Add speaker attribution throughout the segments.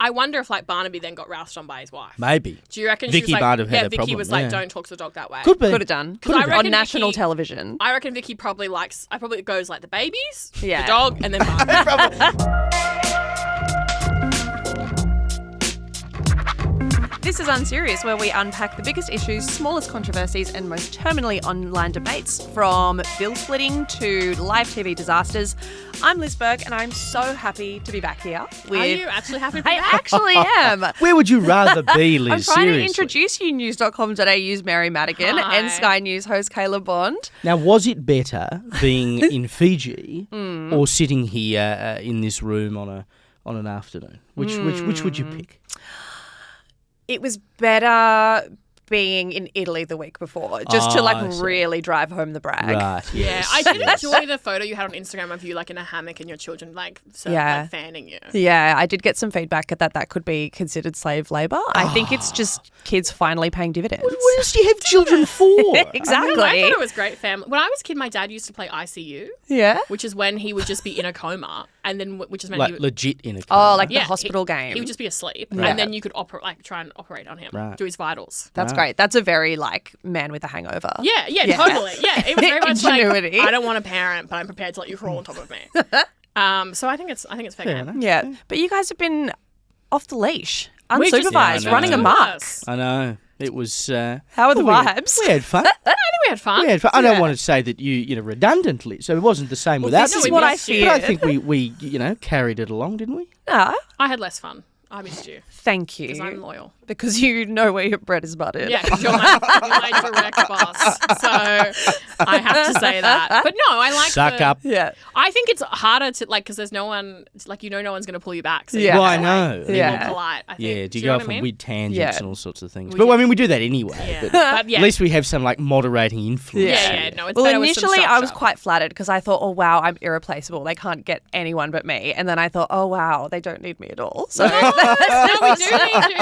Speaker 1: I wonder if like Barnaby then got roused on by his wife.
Speaker 2: Maybe.
Speaker 1: Do you reckon
Speaker 2: Vicky
Speaker 1: she was like,
Speaker 2: might have had a
Speaker 1: Vicky
Speaker 2: problem,
Speaker 1: was like,
Speaker 2: yeah.
Speaker 1: don't talk to the dog that way.
Speaker 2: Could be.
Speaker 3: Could have done.
Speaker 1: I reckon
Speaker 3: On national
Speaker 1: Vicky-
Speaker 3: television.
Speaker 1: I reckon Vicky probably goes like the babies,
Speaker 3: Yeah.
Speaker 1: the dog, and then Barnaby.
Speaker 3: This is Unserious, where we unpack the biggest issues, smallest controversies, and most terminally online debates, from bill splitting to live TV disasters. I'm Liz Berg, and I'm so happy to be back here.
Speaker 1: Are you actually happy to be
Speaker 3: I
Speaker 1: back?
Speaker 3: actually am.
Speaker 2: Where would you rather be, Liz?
Speaker 3: I'm trying
Speaker 2: Seriously.
Speaker 3: to introduce you news.com.au's Mary Madigan
Speaker 1: Hi.
Speaker 3: and Sky News host Kayla Bond.
Speaker 2: Now, was it better being in Fiji or sitting here in this room on an afternoon? Which would you pick?
Speaker 3: It was better being in Italy the week before, just to
Speaker 2: I see.
Speaker 3: really drive home the brag.
Speaker 2: Right.
Speaker 1: Yeah,
Speaker 2: Yes.
Speaker 1: I did enjoy the photo you had on Instagram of you like in a hammock and your children like fanning you.
Speaker 3: Yeah, I did get some feedback that could be considered slave labour. I think it's just kids finally paying dividends.
Speaker 2: What else do you have children for?
Speaker 3: Exactly.
Speaker 1: I thought it was great family. When I was a kid, my dad used to play ICU,
Speaker 3: Yeah.
Speaker 1: which is when he would just be in a coma, and then which is when
Speaker 2: Like
Speaker 1: he would,
Speaker 2: legit in a
Speaker 3: Oh, like
Speaker 1: yeah,
Speaker 3: the hospital game.
Speaker 1: He would just be asleep,
Speaker 3: Right.
Speaker 1: and then you could try and operate on him,
Speaker 2: Right.
Speaker 1: do his vitals.
Speaker 3: That's great. That's a very like man with a hangover.
Speaker 1: Yeah, totally. Yeah, it was very much
Speaker 3: Ingenuity.
Speaker 1: like I don't want a parent, but I'm prepared to let you crawl on top of me. So I think it's fair
Speaker 2: Fair
Speaker 1: game.
Speaker 2: enough.
Speaker 3: Yeah. But you guys have been off the leash,
Speaker 1: We just-
Speaker 3: unsupervised,
Speaker 2: Yeah, I know.
Speaker 3: running amok.
Speaker 1: Yes.
Speaker 2: I know. It was...
Speaker 3: How are the vibes?
Speaker 2: We had fun.
Speaker 1: I think we had fun.
Speaker 2: We had fun. I don't
Speaker 3: Yeah.
Speaker 2: want to say that you redundantly, so it wasn't the same without
Speaker 3: This
Speaker 2: you.
Speaker 3: is
Speaker 1: we
Speaker 3: what I
Speaker 1: missed you.
Speaker 2: But I
Speaker 3: feared.
Speaker 2: think we carried it along, didn't we?
Speaker 3: No,
Speaker 1: I had less fun. I missed you
Speaker 3: thank
Speaker 1: because I'm
Speaker 3: you.
Speaker 1: loyal.
Speaker 3: Because you know where your bread is buttered.
Speaker 1: Yeah, because you're my direct boss. So I have to say that. But no, I like
Speaker 2: Suck up.
Speaker 3: Yeah.
Speaker 1: I think it's harder to like because there's no one like no one's going to pull you back. So
Speaker 3: Yeah.
Speaker 1: you
Speaker 2: Well, I
Speaker 1: have to,
Speaker 2: know.
Speaker 1: like, be
Speaker 3: Yeah.
Speaker 1: more polite. I think.
Speaker 2: Yeah, do you
Speaker 1: know
Speaker 2: go
Speaker 1: what
Speaker 2: off
Speaker 1: I
Speaker 2: on
Speaker 1: mean?
Speaker 2: weird tangents
Speaker 3: Yeah.
Speaker 2: and all sorts of things.
Speaker 1: We
Speaker 2: But
Speaker 1: do.
Speaker 2: I mean, we do that anyway.
Speaker 1: Yeah.
Speaker 2: But
Speaker 1: But yeah.
Speaker 2: at least we have some like moderating influence.
Speaker 1: Yeah, no, it's
Speaker 3: Well,
Speaker 1: better with some
Speaker 3: initially I was
Speaker 1: structure.
Speaker 3: quite flattered because I thought, oh, wow, I'm irreplaceable. They can't get anyone but me. And then I thought, oh, wow, they don't need me at all. So,
Speaker 1: No, we do need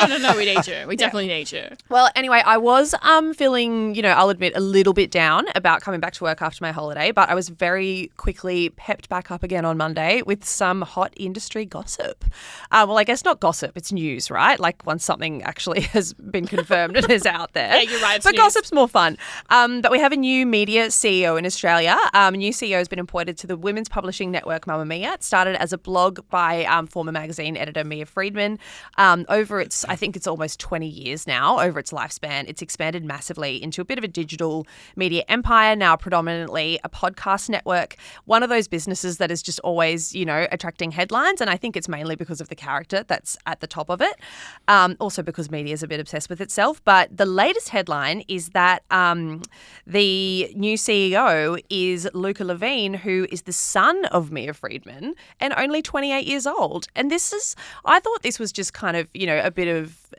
Speaker 1: you. No, we need you. We definitely need you.
Speaker 3: well, anyway, I was feeling, I'll admit, a little bit down about coming back to work after my holiday, but I was very quickly pepped back up again on Monday with some hot industry gossip. Well, I guess not gossip, it's news, right? Like once something actually has been confirmed and is out there.
Speaker 1: Yeah, you're right, it's
Speaker 3: But
Speaker 1: news.
Speaker 3: gossip's more fun. But we have a new media CEO in Australia. A new CEO has been appointed to the women's publishing network Mamamia. It started as a blog by former magazine editor Mia Freedman. Over its, I think it's almost 20 years now, over its lifespan, it's expanded massively into a bit of a digital media empire, now predominantly a podcast network. One of those businesses that is just always, attracting headlines. And I think it's mainly because of the character that's at the top of it. Also because media is a bit obsessed with itself. But the latest headline is that the new CEO is Luca Levine, who is the son of Mia Freedman and only 28 years old. And I thought this was just kind of,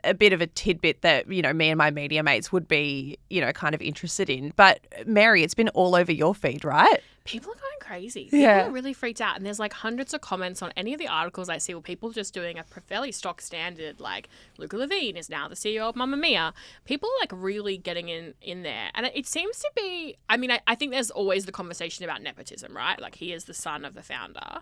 Speaker 3: a bit of a tidbit that, me and my media mates would be, kind of interested in. But Mary, it's been all over your feed, right?
Speaker 1: People are going crazy.
Speaker 3: Yeah.
Speaker 1: People are really freaked out. And there's like hundreds of comments on any of the articles I see where people just doing a fairly stock standard, like Luca Levine is now the CEO of Mamamia. People are like really getting in there. And it seems to be, I think there's always the conversation about nepotism, right? Like he is the son of the founder.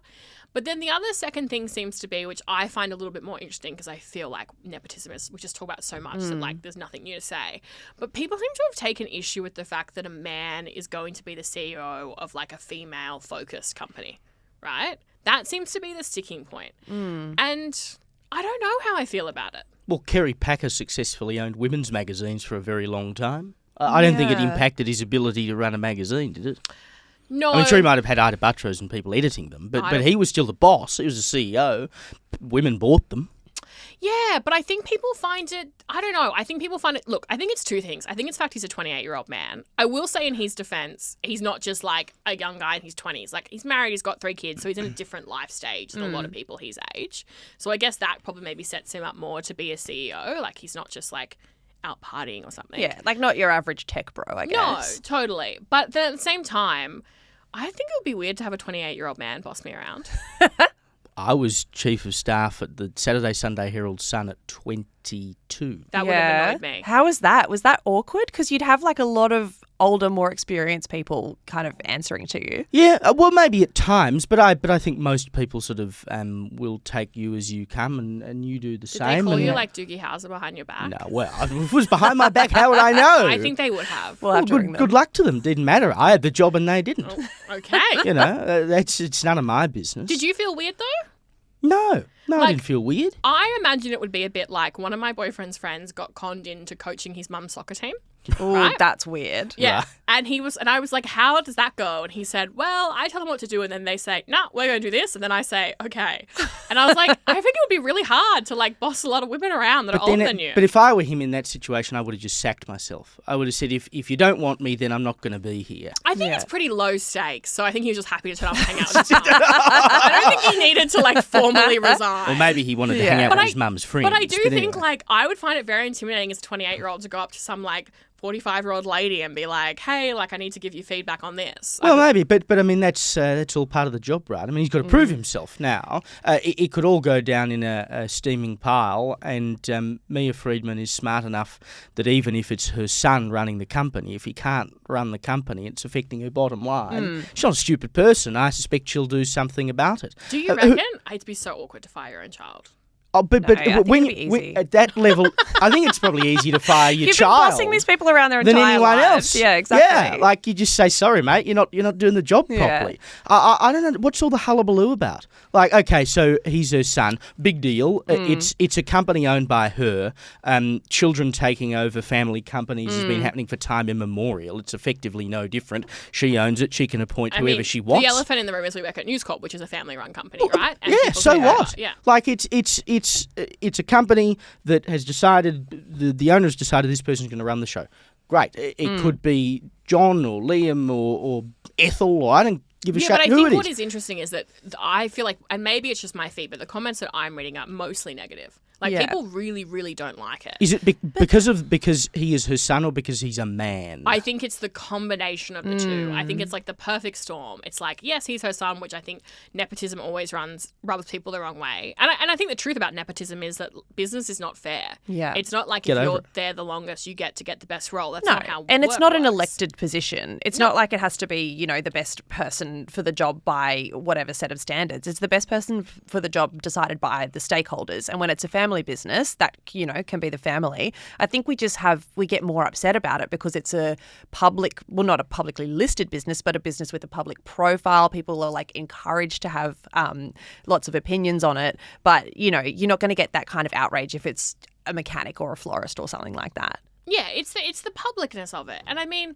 Speaker 1: But then the other second thing seems to be, which I find a little bit more interesting because I feel like nepotism is, we just talk about it so much that like there's nothing new to say. But people seem to have taken issue with the fact that a man is going to be the CEO of like a female focused company, right? That seems to be the sticking point. And I don't know how I feel about it.
Speaker 2: Well, Kerry Packer successfully owned women's magazines for a very long time. I don't think it
Speaker 3: Yeah.
Speaker 2: impacted his ability to run a magazine, did it?
Speaker 1: No.
Speaker 2: I mean, sure, he might have had Ida Buttrose and people editing them, but he was still the boss. He was the CEO. Women bought them.
Speaker 1: Yeah, but I think people find it, I don't know. I think people find it, look, I think it's two things. I think it's the fact he's a 28-year-old man. I will say in his defense, he's not just like a young guy in his 20s. Like he's married, he's got 3 kids, so he's in a different life stage than a lot of people his age. So I guess that probably maybe sets him up more to be a CEO. Like he's not just like out partying or something.
Speaker 3: Yeah, like not your average tech bro, I
Speaker 1: No,
Speaker 3: guess.
Speaker 1: totally. But then at the same time, I think it would be weird to have a 28-year-old man boss me around.
Speaker 2: I was chief of staff at the Saturday Sunday Herald Sun at 22.
Speaker 1: That would have annoyed me.
Speaker 3: How was that? Was that awkward? Because you'd have like a lot of older, more experienced people kind of answering to you?
Speaker 2: Yeah, well, maybe at times, but I think most people sort of will take you as you come, and you do the
Speaker 1: Did
Speaker 2: same.
Speaker 1: they call
Speaker 2: and
Speaker 1: you like Doogie Howser behind your back?
Speaker 2: No, well, if it was behind my back, how would I know?
Speaker 1: I think they would have.
Speaker 3: We'll have to ring them.
Speaker 2: Good luck to them. Didn't matter. I had the job and they didn't.
Speaker 1: Oh, okay.
Speaker 2: You know, it's none of my business.
Speaker 1: Did you feel weird though?
Speaker 2: No, I
Speaker 1: Like-
Speaker 2: didn't feel weird.
Speaker 1: I imagine it would be a bit like one of my boyfriend's friends got conned into coaching his mum's soccer team.
Speaker 3: Ooh,
Speaker 1: Right?
Speaker 3: that's weird.
Speaker 1: Yeah.
Speaker 2: Right.
Speaker 1: And I was like, how does that go? And he said, well, I tell them what to do. And then they say, no, we're going to do this. And then I say, okay. And I was like, I think it would be really hard to like boss a lot of women around that are older than you.
Speaker 2: But if I were him in that situation, I would have just sacked myself. I would have said, if you don't want me, then I'm not going to be here.
Speaker 1: I think
Speaker 3: Yeah.
Speaker 1: it's pretty low stakes. So I think he was just happy to turn up and hang out with his mum. I don't think he needed to like formally resign.
Speaker 2: Or maybe he wanted to hang
Speaker 3: Yeah.
Speaker 2: out
Speaker 1: But
Speaker 2: with
Speaker 1: I-
Speaker 2: his mum's friends.
Speaker 1: But I do think
Speaker 2: anyway.
Speaker 1: like I would find it very intimidating as a 28-year-old to go up to some like 45-year-old lady and be like, hey, like I need to give you feedback on this.
Speaker 2: Well, maybe, but I mean that's all part of the job, right? I mean he's got to prove himself now. It could all go down in a steaming pile, and Mia Freedman is smart enough that even if it's her son running the company, if he can't run the company, it's affecting her bottom line. She's not a stupid person. I suspect she'll do something about it.
Speaker 1: Do you reckon it'd be so awkward to fire your own child?
Speaker 2: Oh, but
Speaker 3: No, I think
Speaker 2: when,
Speaker 3: it'd be
Speaker 2: when
Speaker 3: easy.
Speaker 2: at that level, I think it's probably easier to fire your
Speaker 3: You've
Speaker 2: child
Speaker 3: been bossing these people around their
Speaker 2: than
Speaker 3: entire
Speaker 2: anyone
Speaker 3: lives.
Speaker 2: else.
Speaker 3: Yeah, exactly.
Speaker 2: Yeah, like you just say, sorry, mate, you're not doing the job
Speaker 3: Yeah.
Speaker 2: properly. I don't know what's all the hullabaloo about. Like, okay, so he's her son, big deal. It's a company owned by her. Children taking over family companies has been happening for time immemorial. It's effectively no different. She owns it. She can appoint
Speaker 1: I
Speaker 2: whoever
Speaker 1: mean,
Speaker 2: she wants.
Speaker 1: The elephant in the room is we work at News Corp, which is a family-run company, right? And
Speaker 2: Yeah,
Speaker 1: people
Speaker 2: so
Speaker 1: do
Speaker 2: what?
Speaker 1: that. Yeah.
Speaker 2: Like it's a company that has decided the owner has decided this person's going to run the show. Great. It could be John or Liam or Ethel or I don't give a
Speaker 1: Yeah,
Speaker 2: shit
Speaker 1: but I
Speaker 2: who
Speaker 1: think
Speaker 2: it
Speaker 1: what
Speaker 2: is.
Speaker 1: is interesting is that I feel like, and maybe it's just my feed, but the comments that I'm reading are mostly negative. Like
Speaker 3: Yeah.
Speaker 1: people really, really don't like it.
Speaker 2: Is it because he is her son or because he's a man?
Speaker 1: I think it's the combination of the two. I think it's like the perfect storm. It's like, yes, he's her son, which I think nepotism always rubs people the wrong way. And I think the truth about nepotism is that business is not fair.
Speaker 3: Yeah.
Speaker 1: It's not like
Speaker 2: Get
Speaker 1: if
Speaker 2: over
Speaker 1: you're
Speaker 2: it.
Speaker 1: there the longest, you get to get the best role. That's
Speaker 3: No,
Speaker 1: not how
Speaker 3: and it's
Speaker 1: work
Speaker 3: not an
Speaker 1: works.
Speaker 3: elected position. It's not like it has to be, the best person for the job by whatever set of standards. It's the best person for the job decided by the stakeholders. And when it's a family business, that, can be the family. I think we get more upset about it because it's a public, well, not a publicly listed business, but a business with a public profile. People are like encouraged to have lots of opinions on it. But, you're not going to get that kind of outrage if it's a mechanic or a florist or something like that.
Speaker 1: Yeah, it's the publicness of it. And I mean,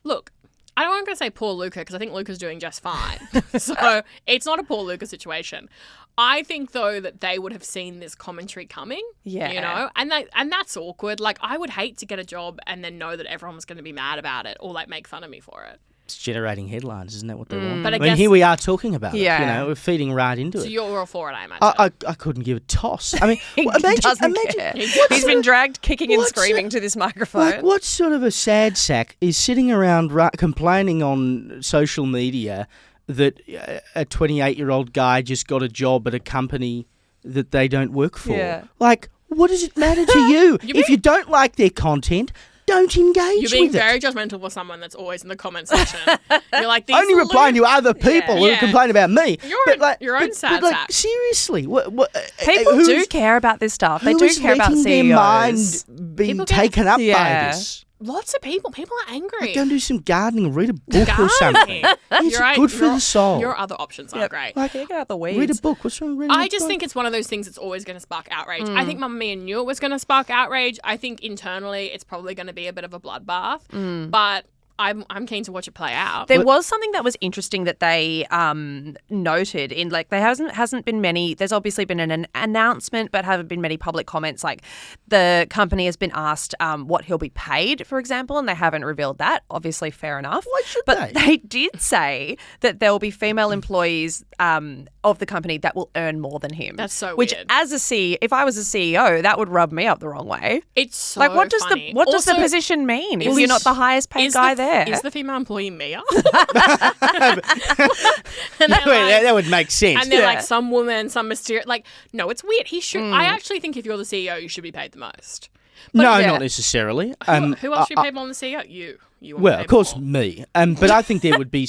Speaker 1: look, I don't want to say poor Luca because I think Luca's doing just fine. So it's not a poor Luca situation. I think though that they would have seen this commentary coming.
Speaker 3: Yeah.
Speaker 1: And that's awkward. Like I would hate to get a job and then know that everyone was going to be mad about it or like make fun of me for it.
Speaker 2: It's generating headlines, isn't that what they want?
Speaker 1: But I
Speaker 2: mean,
Speaker 1: guess-
Speaker 2: here we are talking about
Speaker 3: Yeah.
Speaker 2: it. We're feeding right into
Speaker 1: So
Speaker 2: it.
Speaker 1: you're all for it, I imagine.
Speaker 2: I couldn't give a toss. I mean,
Speaker 3: He
Speaker 2: imagine,
Speaker 3: doesn't care.
Speaker 1: He
Speaker 3: He's been dragged kicking and
Speaker 2: what's
Speaker 3: screaming to this microphone.
Speaker 2: Like, what sort of a sad sack is sitting around complaining on social media that a 28-year-old guy just got a job at a company that they don't work for?
Speaker 3: Yeah.
Speaker 2: Like, what does it matter to you? If you don't like their content, don't engage
Speaker 1: You're being
Speaker 2: with
Speaker 1: very
Speaker 2: it.
Speaker 1: judgmental for someone that's always in the comment section. You're like, these
Speaker 2: Only replying to other people who
Speaker 1: Yeah.
Speaker 2: complain about me.
Speaker 1: You're your own sad
Speaker 2: but
Speaker 1: sack.
Speaker 2: seriously,
Speaker 3: People
Speaker 2: who's-
Speaker 3: do care about this stuff. They
Speaker 2: who
Speaker 3: do
Speaker 2: is
Speaker 3: care about
Speaker 2: letting
Speaker 3: CEOs.
Speaker 2: their mind being
Speaker 1: People get-
Speaker 2: taken up
Speaker 3: Yeah.
Speaker 2: by this?
Speaker 1: Lots of people. People are angry.
Speaker 2: Go and do some gardening, read a book or something. It's
Speaker 1: You're right.
Speaker 2: good for the soul.
Speaker 1: Your other options are great.
Speaker 2: Like,
Speaker 3: Get out the weeds.
Speaker 2: read a book. What's wrong with reading
Speaker 1: I
Speaker 2: a
Speaker 1: just
Speaker 2: book?
Speaker 1: think it's one of those things that's always going to spark outrage. I think Mamamia knew it was going to spark outrage. I think internally it's probably going to be a bit of a bloodbath. But I'm keen to watch it play out.
Speaker 3: There was something that was interesting that they noted in there hasn't been many. There's obviously been an announcement, but haven't been many public comments. Like the company has been asked what he'll be paid, for example, and they haven't revealed that. Obviously, fair enough.
Speaker 2: Why should
Speaker 3: But they did say that there will be female employees of the company that will earn more than him.
Speaker 1: That's so
Speaker 3: Which,
Speaker 1: weird.
Speaker 3: as a CEO, if I was a CEO, that would rub me up the wrong way.
Speaker 1: It's so
Speaker 3: Like, what does
Speaker 1: funny.
Speaker 3: the
Speaker 1: Also,
Speaker 3: position mean if
Speaker 1: is
Speaker 3: you're not
Speaker 1: this-
Speaker 3: the highest paid
Speaker 1: is
Speaker 3: guy
Speaker 1: the,
Speaker 3: there?
Speaker 1: Is the female employee Mia?
Speaker 2: that would make sense.
Speaker 1: And they're
Speaker 3: Yeah.
Speaker 1: like some woman, some mysterious. Like, no, it's weird. He should. I actually think if you're the CEO, you should be paid the most.
Speaker 2: no,
Speaker 3: yeah.
Speaker 2: not necessarily.
Speaker 1: Who else should be paid more than the CEO? You. you want
Speaker 2: Well,
Speaker 1: to
Speaker 2: of course,
Speaker 1: more.
Speaker 2: me. But I think there would be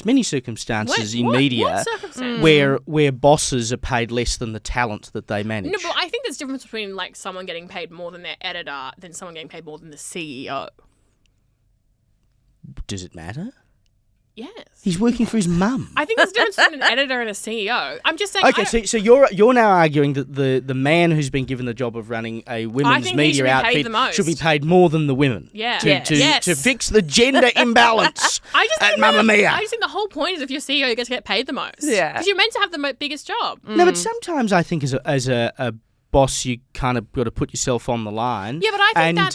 Speaker 2: many circumstances in media
Speaker 1: What circumstance?
Speaker 2: where bosses are paid less than the talent that they manage.
Speaker 1: No, but I think there's a difference between like someone getting paid more than their editor than someone getting paid more than the CEO.
Speaker 2: Does it matter?
Speaker 1: Yes.
Speaker 2: He's working for his mum.
Speaker 1: I think there's a difference between an editor and a CEO. I'm just saying.
Speaker 2: Okay, so you're now arguing that the man who's been given the job of running a women's
Speaker 1: think he should
Speaker 2: media
Speaker 1: be paid
Speaker 2: outfit
Speaker 1: the most.
Speaker 2: should be paid more than the women.
Speaker 1: Yeah.
Speaker 2: To fix the gender imbalance at Mamamia.
Speaker 1: I just think the whole point is if you're CEO, you get to get paid the most.
Speaker 3: Yeah.
Speaker 1: Because you're meant to have the biggest job.
Speaker 2: No, but sometimes I think as a boss, you kind of got to put yourself on the line.
Speaker 1: Yeah, but I think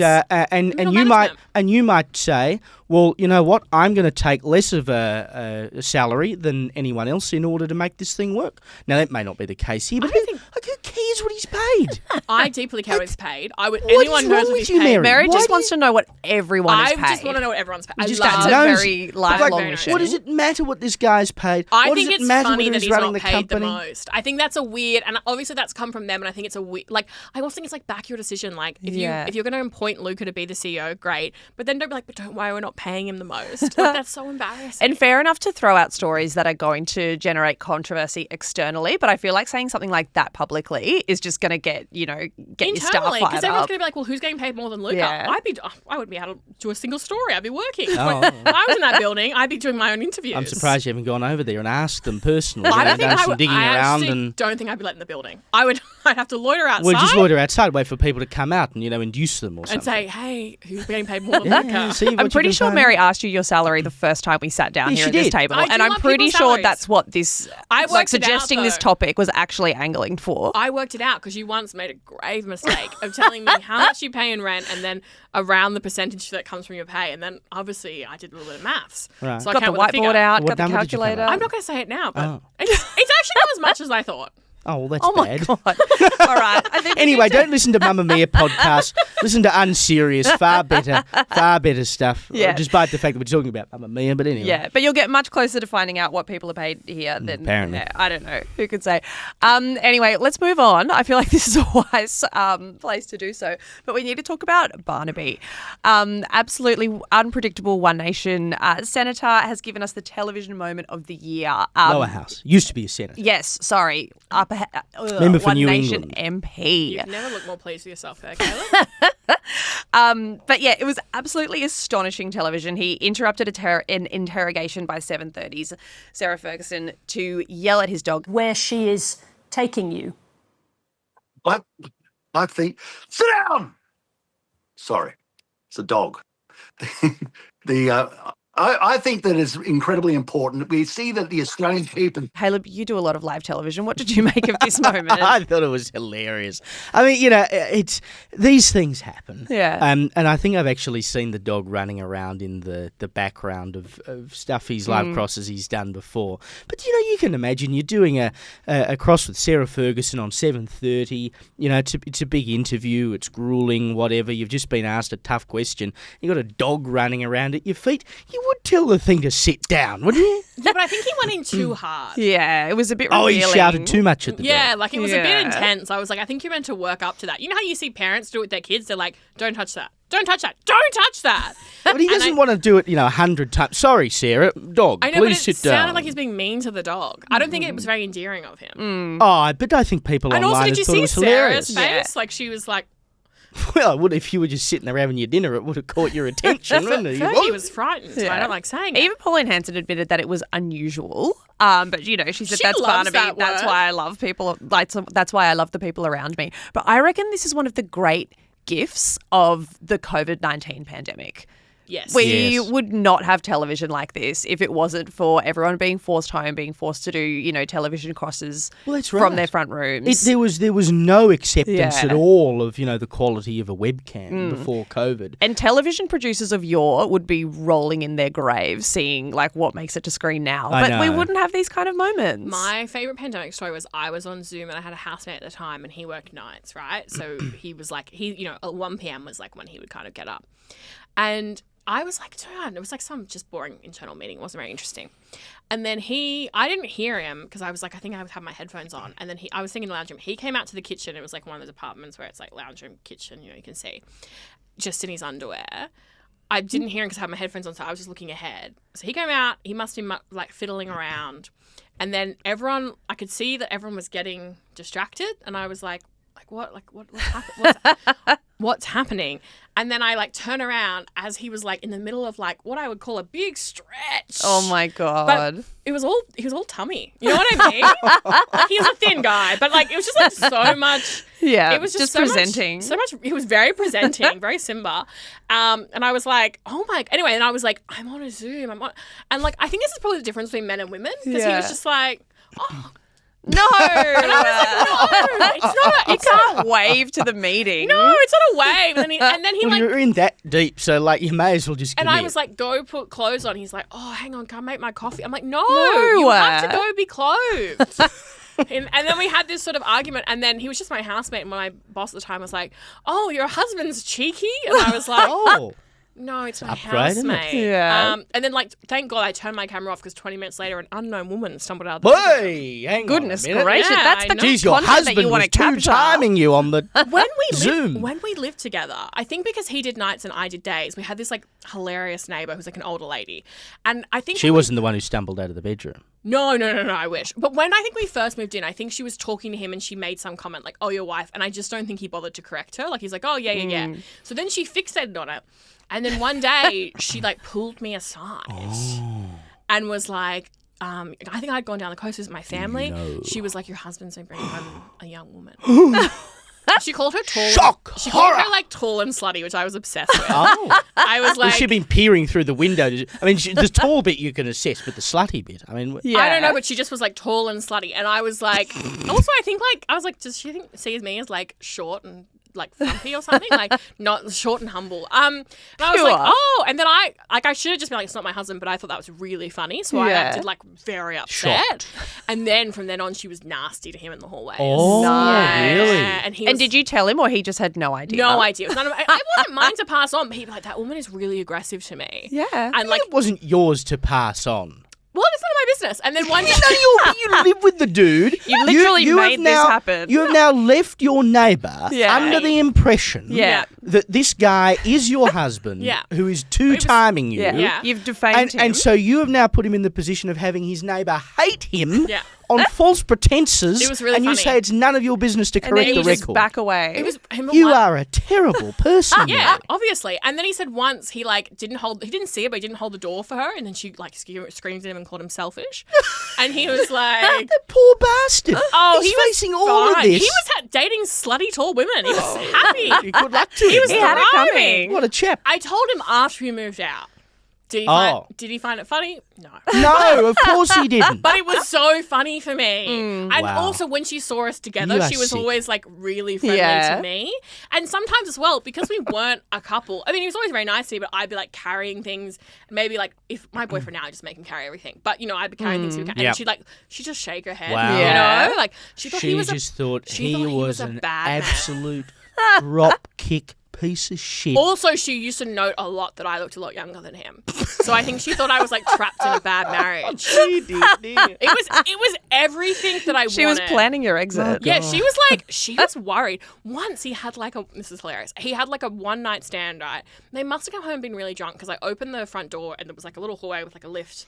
Speaker 2: and
Speaker 1: middle
Speaker 2: you might say, well, you know what? I'm going to take less of a salary than anyone else in order to make this thing work. Now that may not be the case here, but who cares what he's paid?
Speaker 1: I deeply care what he's paid.
Speaker 2: What
Speaker 1: Anyone
Speaker 2: is
Speaker 1: knows
Speaker 2: wrong
Speaker 1: what
Speaker 2: with
Speaker 1: he's
Speaker 2: you,
Speaker 1: paid.
Speaker 2: Mary?
Speaker 3: Mary
Speaker 2: Why
Speaker 3: just
Speaker 2: do
Speaker 3: wants to know what everyone is
Speaker 1: I
Speaker 3: paid.
Speaker 1: just want to know what everyone's paid.
Speaker 3: Just
Speaker 1: I
Speaker 3: that's
Speaker 1: love
Speaker 3: a
Speaker 2: nosy.
Speaker 3: very lifelong
Speaker 1: Very
Speaker 3: mission.
Speaker 2: What does it matter what this guy's paid?
Speaker 1: I
Speaker 2: What
Speaker 1: think
Speaker 2: does it
Speaker 1: it's
Speaker 2: matter
Speaker 1: funny
Speaker 2: whether
Speaker 1: that
Speaker 2: he's
Speaker 1: he's
Speaker 2: running
Speaker 1: not
Speaker 2: the
Speaker 1: paid the
Speaker 2: company?
Speaker 1: most. I think that's a weird, and obviously that's come from them, and I think it's a weird, like, I also think it's like back your decision. Like, if you're going to appoint Luca to be the CEO, great, but then don't be like, but don't worry, we're not paying him the most. Like, that's so embarrassing.
Speaker 3: And fair enough to throw out stories that are going to generate controversy externally, but I feel like saying something like that publicly is just going to get your staff
Speaker 1: Internally, because
Speaker 3: fired
Speaker 1: everyone's
Speaker 3: up.
Speaker 1: going to be like, well, who's getting paid more than Luca?
Speaker 3: Yeah.
Speaker 1: I wouldn't be able to do a single story. I'd be working.
Speaker 2: Oh.
Speaker 1: If I was in that building, I'd be doing my own interviews.
Speaker 2: I'm surprised you haven't gone over there and asked them personally.
Speaker 1: I don't think
Speaker 2: done
Speaker 1: I
Speaker 2: some
Speaker 1: would.
Speaker 2: digging
Speaker 1: I
Speaker 2: around
Speaker 1: actually
Speaker 2: and.
Speaker 1: don't think I'd be let in the building. I'd have to loiter outside.
Speaker 2: Well, just loiter outside, wait for people to come out and induce them or something.
Speaker 1: and say, hey, who's getting paid more than
Speaker 2: Yeah,
Speaker 1: Luca?
Speaker 2: see what
Speaker 3: I'm
Speaker 2: you
Speaker 3: pretty
Speaker 2: can
Speaker 3: sure
Speaker 2: find
Speaker 3: Mary
Speaker 2: out.
Speaker 3: asked you your salary the first time we sat down
Speaker 2: Yeah,
Speaker 3: here
Speaker 2: she
Speaker 3: at this
Speaker 2: did.
Speaker 3: table,
Speaker 1: I do
Speaker 3: and I'm
Speaker 1: love
Speaker 3: pretty
Speaker 1: people's
Speaker 3: sure
Speaker 1: salaries.
Speaker 3: that's what this
Speaker 1: I worked it out,
Speaker 3: suggesting this
Speaker 1: though.
Speaker 3: topic was actually angling for.
Speaker 1: I worked it out because you once made a grave mistake of telling me how much you pay in rent and then around the percentage that comes from your pay. And then obviously I did a little bit of maths.
Speaker 2: Right.
Speaker 1: So I
Speaker 3: Got the
Speaker 1: came up with a
Speaker 3: whiteboard
Speaker 1: figure.
Speaker 3: out,
Speaker 2: What
Speaker 3: got the
Speaker 2: number did you come
Speaker 3: calculator.
Speaker 2: up
Speaker 1: I'm not going to say it now, but
Speaker 2: Oh.
Speaker 1: it's actually not as much as I thought.
Speaker 2: Oh, well, that's
Speaker 3: Oh my
Speaker 2: bad.
Speaker 3: god! All right. I think we
Speaker 2: Anyway,
Speaker 3: need to-
Speaker 2: don't listen to Mamamia podcast. Listen to Unserious, far better stuff.
Speaker 3: Yeah.
Speaker 2: Despite the fact that we're talking about Mamamia, but anyway.
Speaker 3: Yeah, but you'll get much closer to finding out what people are paid here than
Speaker 2: apparently.
Speaker 3: Yeah, I don't know. Who could say? Anyway, let's move on. I feel like this is a wise place to do so. But we need to talk about Barnaby. Absolutely unpredictable One Nation senator has given us the television moment of the year.
Speaker 2: Lower house. Used to be a senator.
Speaker 3: Yes, sorry.
Speaker 2: Member for
Speaker 3: One
Speaker 2: New
Speaker 3: Nation
Speaker 2: England.
Speaker 3: MP.
Speaker 1: You've never looked more pleased with yourself there, Caleb.
Speaker 3: But yeah, it was absolutely astonishing television. He interrupted an interrogation by 7:30's Sarah Ferguson to yell at his dog.
Speaker 4: Where she is taking you.
Speaker 5: I think, sit down. Sorry, it's a dog. I think that it's incredibly important. We see that the Australian people.
Speaker 3: Caleb, you do a lot of live television. What did you make of this moment?
Speaker 2: I thought it was hilarious. I mean, it's these things happen.
Speaker 3: Yeah.
Speaker 2: And I think I've actually seen the dog running around in the background of stuff live crosses he's done before. But you can imagine you're doing a cross with Sarah Ferguson on 7:30. It's a big interview. It's grueling. Whatever. You've just been asked a tough question. You got a dog running around at your feet. You would tell the thing to sit down, wouldn't you?
Speaker 1: Yeah, but I think he went in too hard.
Speaker 3: Yeah, it was a bit
Speaker 2: Oh,
Speaker 3: revealing.
Speaker 2: he shouted too much at the
Speaker 1: Yeah,
Speaker 2: dog.
Speaker 1: like it was a bit
Speaker 3: Yeah.
Speaker 1: intense. I was like, I think you're meant to work up to that. You know how you see parents do it with their kids? They're like, don't touch that. Don't touch that. Don't touch that.
Speaker 2: But he doesn't want to do it, 100 times. Sorry, Sarah. Dog,
Speaker 1: I know, but
Speaker 2: please
Speaker 1: it
Speaker 2: sit down.
Speaker 1: sounded like he's being mean to the dog. I don't think it was very endearing of him.
Speaker 2: Oh, but I think people
Speaker 1: And
Speaker 2: online
Speaker 1: also, did you
Speaker 2: have thought it
Speaker 1: see
Speaker 2: was
Speaker 1: Sarah's
Speaker 2: hilarious.
Speaker 1: face? Like, she was like,
Speaker 2: Well, I would if you were just sitting there having your dinner. It would have caught your attention, wouldn't it?
Speaker 1: Fergie was frightened. So I don't like saying it.
Speaker 3: Even Pauline Hanson admitted that it was unusual. But she said
Speaker 1: She
Speaker 3: that's
Speaker 1: loves
Speaker 3: Barnaby.
Speaker 1: that
Speaker 3: That's
Speaker 1: word.
Speaker 3: why I love people. That's why I love the people around me. But I reckon this is one of the great gifts of the COVID-19 pandemic.
Speaker 1: Yes.
Speaker 3: We
Speaker 2: Yes.
Speaker 3: would not have television like this if it wasn't for everyone being forced home, being forced to do, television crosses
Speaker 2: Well, that's
Speaker 3: from
Speaker 2: right.
Speaker 3: their front rooms.
Speaker 2: There was no acceptance
Speaker 3: Yeah.
Speaker 2: at all of the quality of a webcam before COVID.
Speaker 3: And television producers of yore would be rolling in their graves seeing what makes it to screen now.
Speaker 2: I
Speaker 3: But we
Speaker 2: know.
Speaker 3: wouldn't have these kind of moments.
Speaker 1: My favourite pandemic story was I was on Zoom and I had a housemate at the time and he worked nights, right? So he was like, at 1 p.m. was like when he would kind of get up. And I was like, it was like some just boring internal meeting. It wasn't very interesting. And then I didn't hear him because I was like, I think I would have my headphones on. And then I was sitting in the lounge room. He came out to the kitchen. It was like one of those apartments where it's like lounge room, kitchen, you can see, just in his underwear. I didn't hear him because I had my headphones on, so I was just looking ahead. So he came out. He must have been like fiddling around, and then I could see that everyone was getting distracted, and I was like what's happening? What's happening? And then I like turn around as he was like in the middle of like what I would call a big stretch.
Speaker 3: Oh my God.
Speaker 1: But he was all tummy. You know what I mean? Like he was a thin guy, but like it was just like so much.
Speaker 3: Yeah.
Speaker 1: It was just so
Speaker 3: presenting.
Speaker 1: Much. He was very presenting, very Simba. And I was like, oh my. Anyway, and I was like, I'm on a Zoom. And like I think this is probably the difference between men and women because he was just like, oh.
Speaker 3: No.
Speaker 1: And I was like, no, it's not.
Speaker 3: You can't wave to the meeting.
Speaker 1: No, it's not a wave. And then he like.
Speaker 2: You're in that deep, so like you may as well just.
Speaker 1: And
Speaker 2: commit.
Speaker 1: I was like, go put clothes on. He's like, oh, hang on, can I make my coffee? I'm like, no.
Speaker 3: No.
Speaker 1: You have to go be clothed. And then we had this sort of argument, and then he was just my housemate, and my boss at the time was like, oh, your husband's cheeky? And I was like,
Speaker 2: oh.
Speaker 1: no, it's my
Speaker 2: upgrade, isn't it?
Speaker 1: housemate.
Speaker 3: Yeah.
Speaker 1: And then, like, thank God I turned my camera off because 20 minutes later, an unknown woman stumbled out of the window.
Speaker 2: Hey, hang
Speaker 3: Goodness
Speaker 2: on a minute.
Speaker 3: gracious.
Speaker 1: Yeah,
Speaker 3: That's
Speaker 1: I
Speaker 3: the
Speaker 1: know.
Speaker 2: Geez, your
Speaker 3: content that
Speaker 2: husband
Speaker 3: you want
Speaker 2: was
Speaker 3: to
Speaker 2: too
Speaker 3: capture.
Speaker 2: timing you on the
Speaker 1: When
Speaker 2: Zoom.
Speaker 1: we lived together, I think because he did nights and I did days, we had this like hilarious neighbor who's like an older lady, and I think
Speaker 2: She wasn't the one who stumbled out of the bedroom.
Speaker 1: No, I wish. But when I think we first moved in, I think she was talking to him and she made some comment like, oh, your wife. And I just don't think he bothered to correct her. Like, he's like, oh, yeah. So then she fixated on it. And then one day she like pulled me aside and was like, I think I'd gone down the coast with my family.
Speaker 2: No.
Speaker 1: She was like, your husband's been bringing home a young woman. She called her tall.
Speaker 2: Shock!
Speaker 1: She
Speaker 2: Horror!
Speaker 1: called her like tall and slutty, which I was obsessed with.
Speaker 2: Oh.
Speaker 1: I was like,
Speaker 2: She'd been peering through the window. I mean, the tall bit you can assess, but the slutty bit, I mean...
Speaker 3: Yeah.
Speaker 1: I don't know, but she just was like tall and slutty, and I was like, also I think like I was like, does she see me as like short and like frumpy or something, like not short and humble? And I was like, oh, and then I should have just been like, it's not my husband, but I thought that was really funny, so I acted like very upset.
Speaker 2: Shocked.
Speaker 1: And then from then on, she was nasty to him in the hallways.
Speaker 2: Oh,
Speaker 1: Yeah.
Speaker 2: really?
Speaker 1: And he
Speaker 3: And
Speaker 1: was,
Speaker 3: did you tell him, or he just had no idea?
Speaker 1: No idea. It was none of, I wasn't mine to pass on, but he'd be like, that woman is really aggressive to me.
Speaker 3: Yeah.
Speaker 1: And like,
Speaker 2: It wasn't yours to pass on.
Speaker 1: well, it's none of my business. And then one day,
Speaker 2: You live with the dude.
Speaker 3: You literally
Speaker 2: have
Speaker 3: made this happen.
Speaker 2: You have now left your neighbour
Speaker 3: Yeah.
Speaker 2: under the impression
Speaker 3: Yeah.
Speaker 2: that this guy is your husband
Speaker 1: Yeah.
Speaker 2: who is two-timing you.
Speaker 3: Yeah.
Speaker 1: Yeah.
Speaker 3: You've defamed him.
Speaker 2: And so you have now put him in the position of having his neighbour hate him
Speaker 1: Yeah.
Speaker 2: on false pretenses.
Speaker 1: It was really
Speaker 2: and you
Speaker 1: funny.
Speaker 2: say it's none of your business to
Speaker 3: And
Speaker 2: correct
Speaker 3: then
Speaker 2: the
Speaker 3: you just
Speaker 2: record.
Speaker 3: back away.
Speaker 1: it was him.
Speaker 2: You are a terrible person.
Speaker 1: Yeah,
Speaker 2: mate.
Speaker 1: obviously. And then he said once he like he didn't see it, but he didn't hold the door for her, and then she like screamed at him and called him selfish, and he was like,
Speaker 2: That poor bastard.
Speaker 1: "Oh,
Speaker 2: He's
Speaker 1: he was
Speaker 2: facing all of
Speaker 1: fine.
Speaker 2: this.
Speaker 1: He was dating slutty tall women. He was happy.
Speaker 2: Good luck to him.
Speaker 1: He was
Speaker 3: He had it
Speaker 1: thriving.
Speaker 3: coming.
Speaker 2: What a chap.
Speaker 1: I told him after we moved out. Did he find it funny? No.
Speaker 2: No, of course he didn't.
Speaker 1: But it was so funny for me. And
Speaker 2: Wow.
Speaker 1: also when she saw us
Speaker 2: You
Speaker 1: together,
Speaker 2: are
Speaker 1: she was
Speaker 2: sick.
Speaker 1: always like really friendly
Speaker 3: Yeah.
Speaker 1: to me. And sometimes as well, because we weren't a couple. I mean, he was always very nice to me, but I'd be like carrying things. Maybe like if my boyfriend now, I just make him carry everything. But you know, I'd be carrying things. And
Speaker 2: Yeah.
Speaker 1: she'd just shake her head.
Speaker 2: Wow.
Speaker 3: Yeah.
Speaker 1: You know, like she thought he was
Speaker 2: just thought
Speaker 1: she
Speaker 2: he
Speaker 1: thought he
Speaker 2: was
Speaker 1: was a
Speaker 2: an
Speaker 1: bad man.
Speaker 2: absolute drop kick piece of shit.
Speaker 1: Also, she used to note a lot that I looked a lot younger than him. So I think she thought I was like trapped in a bad marriage.
Speaker 2: She did.
Speaker 1: It was everything that I
Speaker 3: she was
Speaker 1: wanted.
Speaker 3: planning your exit.
Speaker 1: Yeah, she was worried. Once he had this is hilarious. He had like a one night stand, right? They must have come home and been really drunk because I opened the front door and there was like a little hallway with like a lift.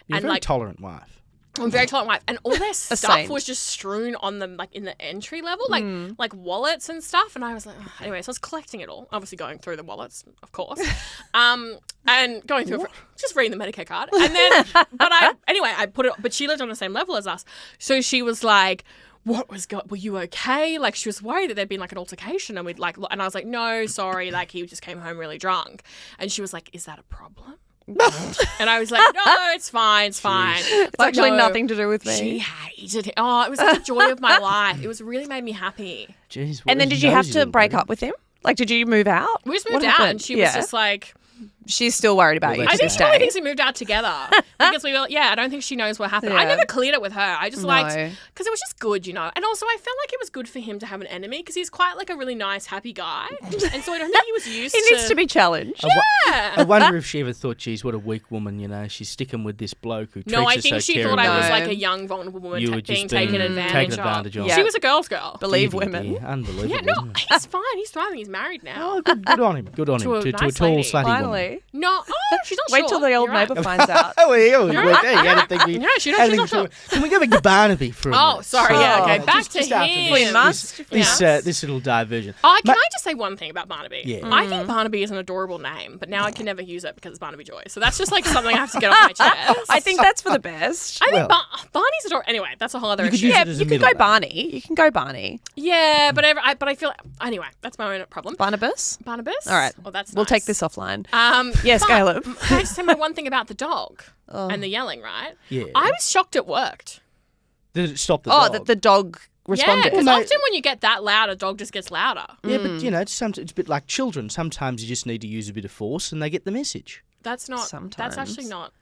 Speaker 2: You're a
Speaker 1: and
Speaker 2: very
Speaker 1: like
Speaker 2: tolerant wife.
Speaker 1: I'm very tolerant wife, and all their stuff
Speaker 3: saint.
Speaker 1: was just strewn on them, like in the entry level, like wallets and stuff. And I was like, oh. Anyway, so I was collecting it all, obviously going through the wallets, of course, and going through just reading the Medicare card, and then, I put it. But she lived on the same level as us, so she was like, were you okay? Like she was worried that there'd been like an altercation, and and I was like, no, sorry, like he just came home really drunk, and she was like, is that a problem? And I was like, no, it's fine. It's
Speaker 3: It's actually nothing to do with me.
Speaker 1: She hated it. Oh, it was like the joy of my life. It really made me happy.
Speaker 2: Jeez, what
Speaker 3: And then
Speaker 2: was
Speaker 3: did you have
Speaker 2: nosy
Speaker 3: to
Speaker 2: little
Speaker 3: break
Speaker 2: buddy?
Speaker 3: up with him? Like, did you move out?
Speaker 1: We just
Speaker 3: What
Speaker 1: moved out,
Speaker 3: happened?
Speaker 1: and she was just like,
Speaker 3: She's still worried about you
Speaker 2: Well,
Speaker 3: to
Speaker 1: I think
Speaker 3: this
Speaker 1: she probably
Speaker 3: day.
Speaker 1: thinks we moved out together because we were. Yeah, I don't think she knows what happened. I
Speaker 3: Yeah.
Speaker 1: never cleared it with her. I just liked
Speaker 3: No.
Speaker 1: because it was just good, you know. And also, I felt like it was good for him to have an enemy because he's quite like a really nice, happy guy, and so I don't think he was used.
Speaker 3: He needs to be challenged.
Speaker 1: Yeah.
Speaker 2: I wonder if she ever thought, geez, what a weak woman, you know. She's sticking with this bloke who treats
Speaker 1: No, I
Speaker 2: her
Speaker 1: think
Speaker 2: so
Speaker 1: she
Speaker 2: terribly.
Speaker 1: thought I was
Speaker 3: No.
Speaker 1: like a young, vulnerable woman
Speaker 2: You were
Speaker 1: being
Speaker 2: just
Speaker 1: taken
Speaker 2: being
Speaker 1: advantage
Speaker 2: of.
Speaker 1: of.
Speaker 3: Yeah.
Speaker 1: She was a girl's girl.
Speaker 3: Believe
Speaker 2: Dear,
Speaker 3: women.
Speaker 2: dear, unbelievable.
Speaker 1: Yeah, no,
Speaker 2: isn't it?
Speaker 1: he's fine. He's thriving. He's married now.
Speaker 2: Oh, good on him. Good on
Speaker 1: To
Speaker 2: him.
Speaker 1: a
Speaker 2: To a
Speaker 1: nice
Speaker 2: tall,
Speaker 1: lady.
Speaker 2: slutty
Speaker 3: Finally.
Speaker 2: woman.
Speaker 3: Barnaby.
Speaker 1: No, she's not
Speaker 3: Wait
Speaker 1: sure.
Speaker 3: till the old
Speaker 1: You're right.
Speaker 3: neighbour finds out.
Speaker 2: Oh, yeah, you had to think we.
Speaker 1: Yeah, she's not sure.
Speaker 2: Can we go back to Barnaby for a minute?
Speaker 1: Oh, sorry. Yeah, okay. Back to
Speaker 2: after
Speaker 1: him.
Speaker 3: We must.
Speaker 2: This little diversion.
Speaker 1: Can I just say one thing about Barnaby?
Speaker 2: Yeah.
Speaker 1: I think Barnaby is an adorable name, but now I can never use it because it's Barnaby Joyce. So that's just like something I have to get off my chest.
Speaker 3: I think that's for the best.
Speaker 1: I think
Speaker 2: Well-
Speaker 1: Barney's adorable. Anyway, that's a whole other
Speaker 2: You could
Speaker 1: issue.
Speaker 2: use
Speaker 3: Yeah,
Speaker 2: it as
Speaker 3: you
Speaker 2: a
Speaker 3: can
Speaker 2: middle
Speaker 3: go
Speaker 2: name.
Speaker 3: Barney. You can go Barney.
Speaker 1: Yeah, but I feel like, anyway, that's my own problem.
Speaker 3: Barnabas?
Speaker 1: Barnabas?
Speaker 3: All right.
Speaker 1: Oh, that's
Speaker 3: We'll
Speaker 1: nice.
Speaker 3: take this offline.
Speaker 1: but
Speaker 3: Yes, Caleb.
Speaker 1: Can I just say my one thing about the dog and the yelling, right?
Speaker 2: Yeah.
Speaker 1: I was shocked it worked.
Speaker 2: Stop the
Speaker 3: Oh,
Speaker 2: dog.
Speaker 3: that the dog
Speaker 1: Yeah,
Speaker 3: responded.
Speaker 1: because
Speaker 2: Well, mate-
Speaker 1: often when you get that loud, a dog just gets louder.
Speaker 2: Yeah, but it's a bit like children. Sometimes you just need to use a bit of force and they get the message.
Speaker 1: That's not.
Speaker 3: Sometimes.
Speaker 1: That's actually not.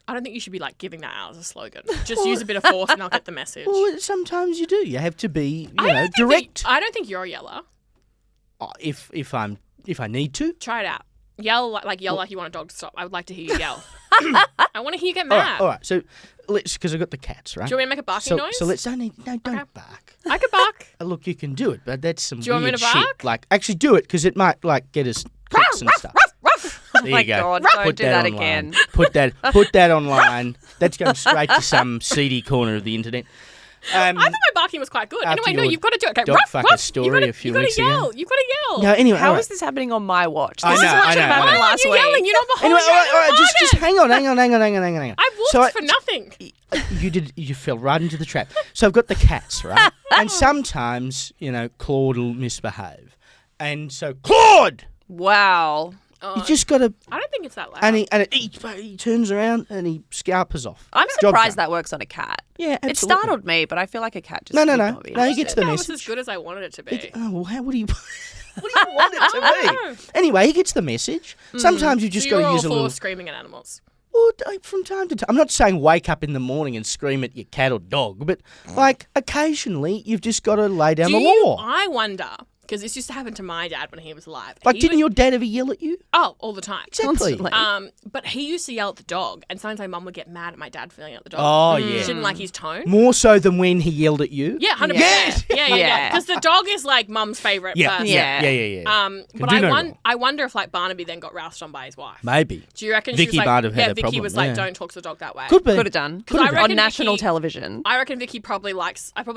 Speaker 1: I don't think you should be like giving that out as a slogan. Just use a bit of force and I'll get the message.
Speaker 2: Well, sometimes you do. You have to be,
Speaker 1: I don't think
Speaker 2: direct.
Speaker 1: I don't think you're a yeller.
Speaker 2: If I need to.
Speaker 1: Try it out. Yell like you want a dog to stop. I would like to hear you yell. I want to hear you get mad.
Speaker 2: All right. So because I've got the cats, right?
Speaker 1: Do you want me to make a barking noise?
Speaker 2: So let's don't bark.
Speaker 1: I could bark.
Speaker 2: Look, you can do it, but that's some
Speaker 1: Do you want me
Speaker 2: weird
Speaker 1: to bark?
Speaker 2: shit. Like, actually do it because it might get us clicks and stuff. There
Speaker 3: my
Speaker 2: you go.
Speaker 3: God, don't
Speaker 2: Put
Speaker 3: do that
Speaker 2: online.
Speaker 3: again.
Speaker 2: Put that online. That's going straight to some seedy corner of the internet.
Speaker 1: I thought my barking was quite good.
Speaker 2: After
Speaker 1: Anyway, no,
Speaker 2: your
Speaker 1: you've got to do it. Okay,
Speaker 2: dog
Speaker 1: ruff,
Speaker 2: fucker
Speaker 1: ruff.
Speaker 2: story a few weeks
Speaker 1: You
Speaker 2: ago.
Speaker 1: gotta yell. You've got to yell.
Speaker 2: No, anyway,
Speaker 3: How
Speaker 2: all right.
Speaker 3: is this happening on my watch?
Speaker 2: I
Speaker 3: This is
Speaker 2: know,
Speaker 3: what
Speaker 2: I
Speaker 3: should
Speaker 2: know,
Speaker 3: have
Speaker 2: I
Speaker 3: happened
Speaker 2: know.
Speaker 3: last
Speaker 1: You're
Speaker 3: week.
Speaker 1: yelling. You're not behind
Speaker 2: Anyway,
Speaker 1: me.
Speaker 2: all right, just hang on.
Speaker 1: I whooped for nothing.
Speaker 2: You fell right into the trap. So I've got the cats, right? And sometimes, Claude will misbehave. And so, Claude!
Speaker 3: Wow.
Speaker 2: You just got to...
Speaker 1: I don't think it's that loud.
Speaker 2: And he turns around and he scarpers off.
Speaker 3: I'm
Speaker 2: Job
Speaker 3: surprised
Speaker 2: done.
Speaker 3: that works on a cat.
Speaker 2: Yeah,
Speaker 3: It
Speaker 2: absolutely.
Speaker 3: startled me, but I feel like a cat just
Speaker 2: No.
Speaker 3: would not be
Speaker 2: No, he
Speaker 3: interested.
Speaker 2: gets the
Speaker 1: that was as
Speaker 2: message.
Speaker 1: good as I wanted it to be.
Speaker 2: Oh, well, what do you... What do you want it to be? Anyway, he gets the message. Sometimes you've just
Speaker 1: So
Speaker 2: got
Speaker 1: you're
Speaker 2: to
Speaker 1: all
Speaker 2: use a
Speaker 1: for
Speaker 2: little...
Speaker 1: screaming at animals.
Speaker 2: Well, from time to time. I'm not saying wake up in the morning and scream at your cat or dog, but like occasionally you've just got to lay down the law.
Speaker 1: I wonder, because this used to happen to my dad when he was alive.
Speaker 2: Like,
Speaker 1: He
Speaker 2: didn't
Speaker 1: would-
Speaker 2: your dad ever yell at you?
Speaker 1: Oh, all the time.
Speaker 2: Exactly.
Speaker 3: Constantly.
Speaker 1: But he used to yell at the dog, and sometimes my mum would get mad at my dad for yelling at the dog.
Speaker 2: Oh, yeah.
Speaker 1: She didn't like his tone.
Speaker 2: More so than when he yelled at you?
Speaker 1: Yeah, 100%.
Speaker 2: Yes!
Speaker 1: Yeah.
Speaker 3: Yeah.
Speaker 1: Because the dog is like mum's favourite
Speaker 2: Yeah.
Speaker 1: person.
Speaker 3: Yeah.
Speaker 1: But
Speaker 2: do no wrong.
Speaker 1: I wonder if like Barnaby then got roused on by his wife.
Speaker 2: Maybe.
Speaker 1: Do you reckon
Speaker 2: Vicky
Speaker 1: she was like,
Speaker 2: might have had a
Speaker 1: Vicky
Speaker 2: problem,
Speaker 1: was like,
Speaker 2: yeah.
Speaker 1: don't talk to the dog that way.
Speaker 2: Could be.
Speaker 3: Could have done.
Speaker 1: I reckon
Speaker 3: On national
Speaker 1: Vicky-
Speaker 3: television.
Speaker 1: I reckon Vicky probably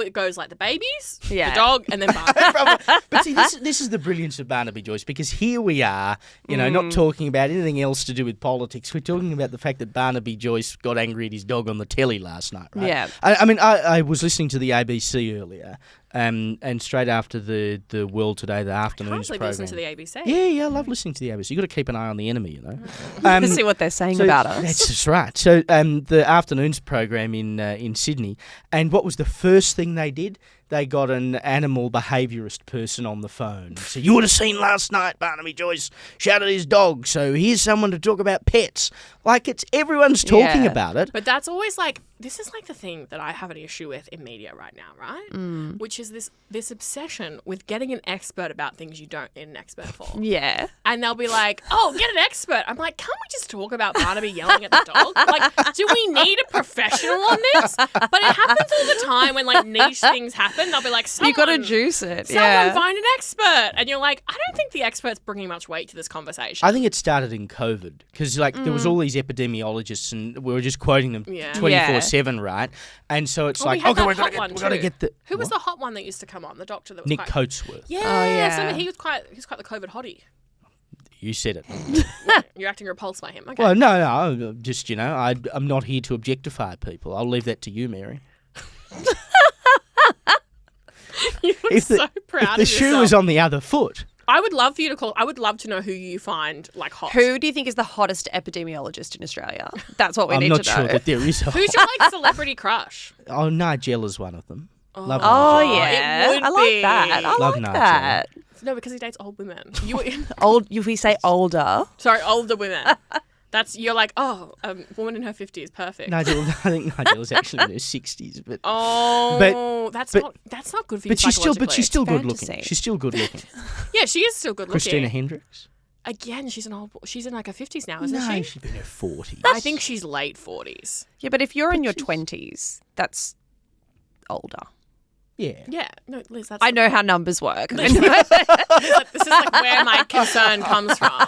Speaker 1: goes like the babies,
Speaker 3: Yeah.
Speaker 1: the dog, and then Barnaby.
Speaker 2: But see, this is the brilliance of Barnaby Joyce, because here we are, not talking about anything else to do with politics. We're talking about the fact that Barnaby Joyce got angry at his dog on the telly last night, right?
Speaker 3: Yeah.
Speaker 2: I was listening to the ABC earlier, and straight after the World Today, the
Speaker 1: I
Speaker 2: afternoons
Speaker 1: can't
Speaker 2: program.
Speaker 1: listen to the ABC.
Speaker 2: Yeah, I love listening to the ABC. You've got to keep an eye on the enemy,
Speaker 3: To see what they're saying about us.
Speaker 2: That's right. So the afternoons program in Sydney, and what was the first thing they did? They got an animal behaviourist person on the phone. So you would have seen last night, Barnaby Joyce shouted at his dog. So here's someone to talk about pets. Like everyone's talking
Speaker 3: Yeah.
Speaker 2: about it.
Speaker 1: But that's always like, this is like the thing that I have an issue with in media right now, right? Which is this obsession with getting an expert about things you don't need an expert for.
Speaker 3: Yeah.
Speaker 1: And they'll be like, oh, get an expert. I'm like, can't we just talk about Barnaby yelling at the dog? Like, do we need a professional on this? But it happens all the time when like niche things happen. They'll be like,
Speaker 3: You got to juice it.
Speaker 1: Someone
Speaker 3: Yeah.
Speaker 1: find an expert. And you're like, I don't think the expert's bringing much weight to this conversation.
Speaker 2: I think it started in COVID because there was all these epidemiologists and we were just quoting them
Speaker 1: Yeah.
Speaker 2: 24/7, right? And so it's
Speaker 1: Oh, we
Speaker 2: like,
Speaker 1: had
Speaker 2: okay,
Speaker 1: that
Speaker 2: we've
Speaker 1: hot
Speaker 2: got
Speaker 1: one
Speaker 2: to
Speaker 1: too.
Speaker 2: get the...
Speaker 1: Who was
Speaker 2: What?
Speaker 1: the hot one that used to come on? The doctor that was
Speaker 2: Nick
Speaker 1: quite...
Speaker 2: Coatsworth.
Speaker 1: Yeah,
Speaker 3: yeah.
Speaker 1: so he was quite the COVID hottie.
Speaker 2: You said it.
Speaker 1: You're acting repulsed by him. Okay.
Speaker 2: Well, no, just, I'm not here to objectify people. I'll leave that to you, Mary.
Speaker 1: You look
Speaker 2: If the,
Speaker 1: so proud
Speaker 2: if the
Speaker 1: of
Speaker 2: shoe
Speaker 1: yourself.
Speaker 2: was on the other foot,
Speaker 1: I would love for you to call. I would love to know who you find like hot.
Speaker 3: Who do you think is the hottest epidemiologist in Australia? That's what we
Speaker 2: I'm
Speaker 3: need
Speaker 2: not
Speaker 3: to know.
Speaker 2: sure that there is a...
Speaker 1: Who's your like celebrity crush?
Speaker 2: Oh, Nigella's one of them. Love
Speaker 3: Oh,
Speaker 2: Nigella.
Speaker 3: yeah.
Speaker 1: would
Speaker 3: I like
Speaker 1: be.
Speaker 3: that. I
Speaker 2: Love
Speaker 3: like
Speaker 2: Nigella.
Speaker 3: that.
Speaker 1: No, because he dates old women.
Speaker 3: If we say older.
Speaker 1: Sorry, older women. You're like, oh, a woman in her 50s, perfect.
Speaker 2: Nigella, I think Nigella's actually in her 60s, but
Speaker 1: Oh, that's
Speaker 2: but-
Speaker 1: not good for you.
Speaker 2: she's still good
Speaker 3: fantasy.
Speaker 2: looking. She's still good looking.
Speaker 1: Yeah, she is still good looking.
Speaker 2: Christina Hendricks.
Speaker 1: Again, she's in like her 50s now, isn't
Speaker 2: No,
Speaker 1: she?
Speaker 2: she's been in her 40s.
Speaker 1: I think she's late 40s.
Speaker 3: Yeah, but if you're in your 20s, that's older.
Speaker 2: Yeah.
Speaker 1: Yeah, no, Liz, that's.
Speaker 3: I know how numbers work.
Speaker 1: This is like where my concern comes from.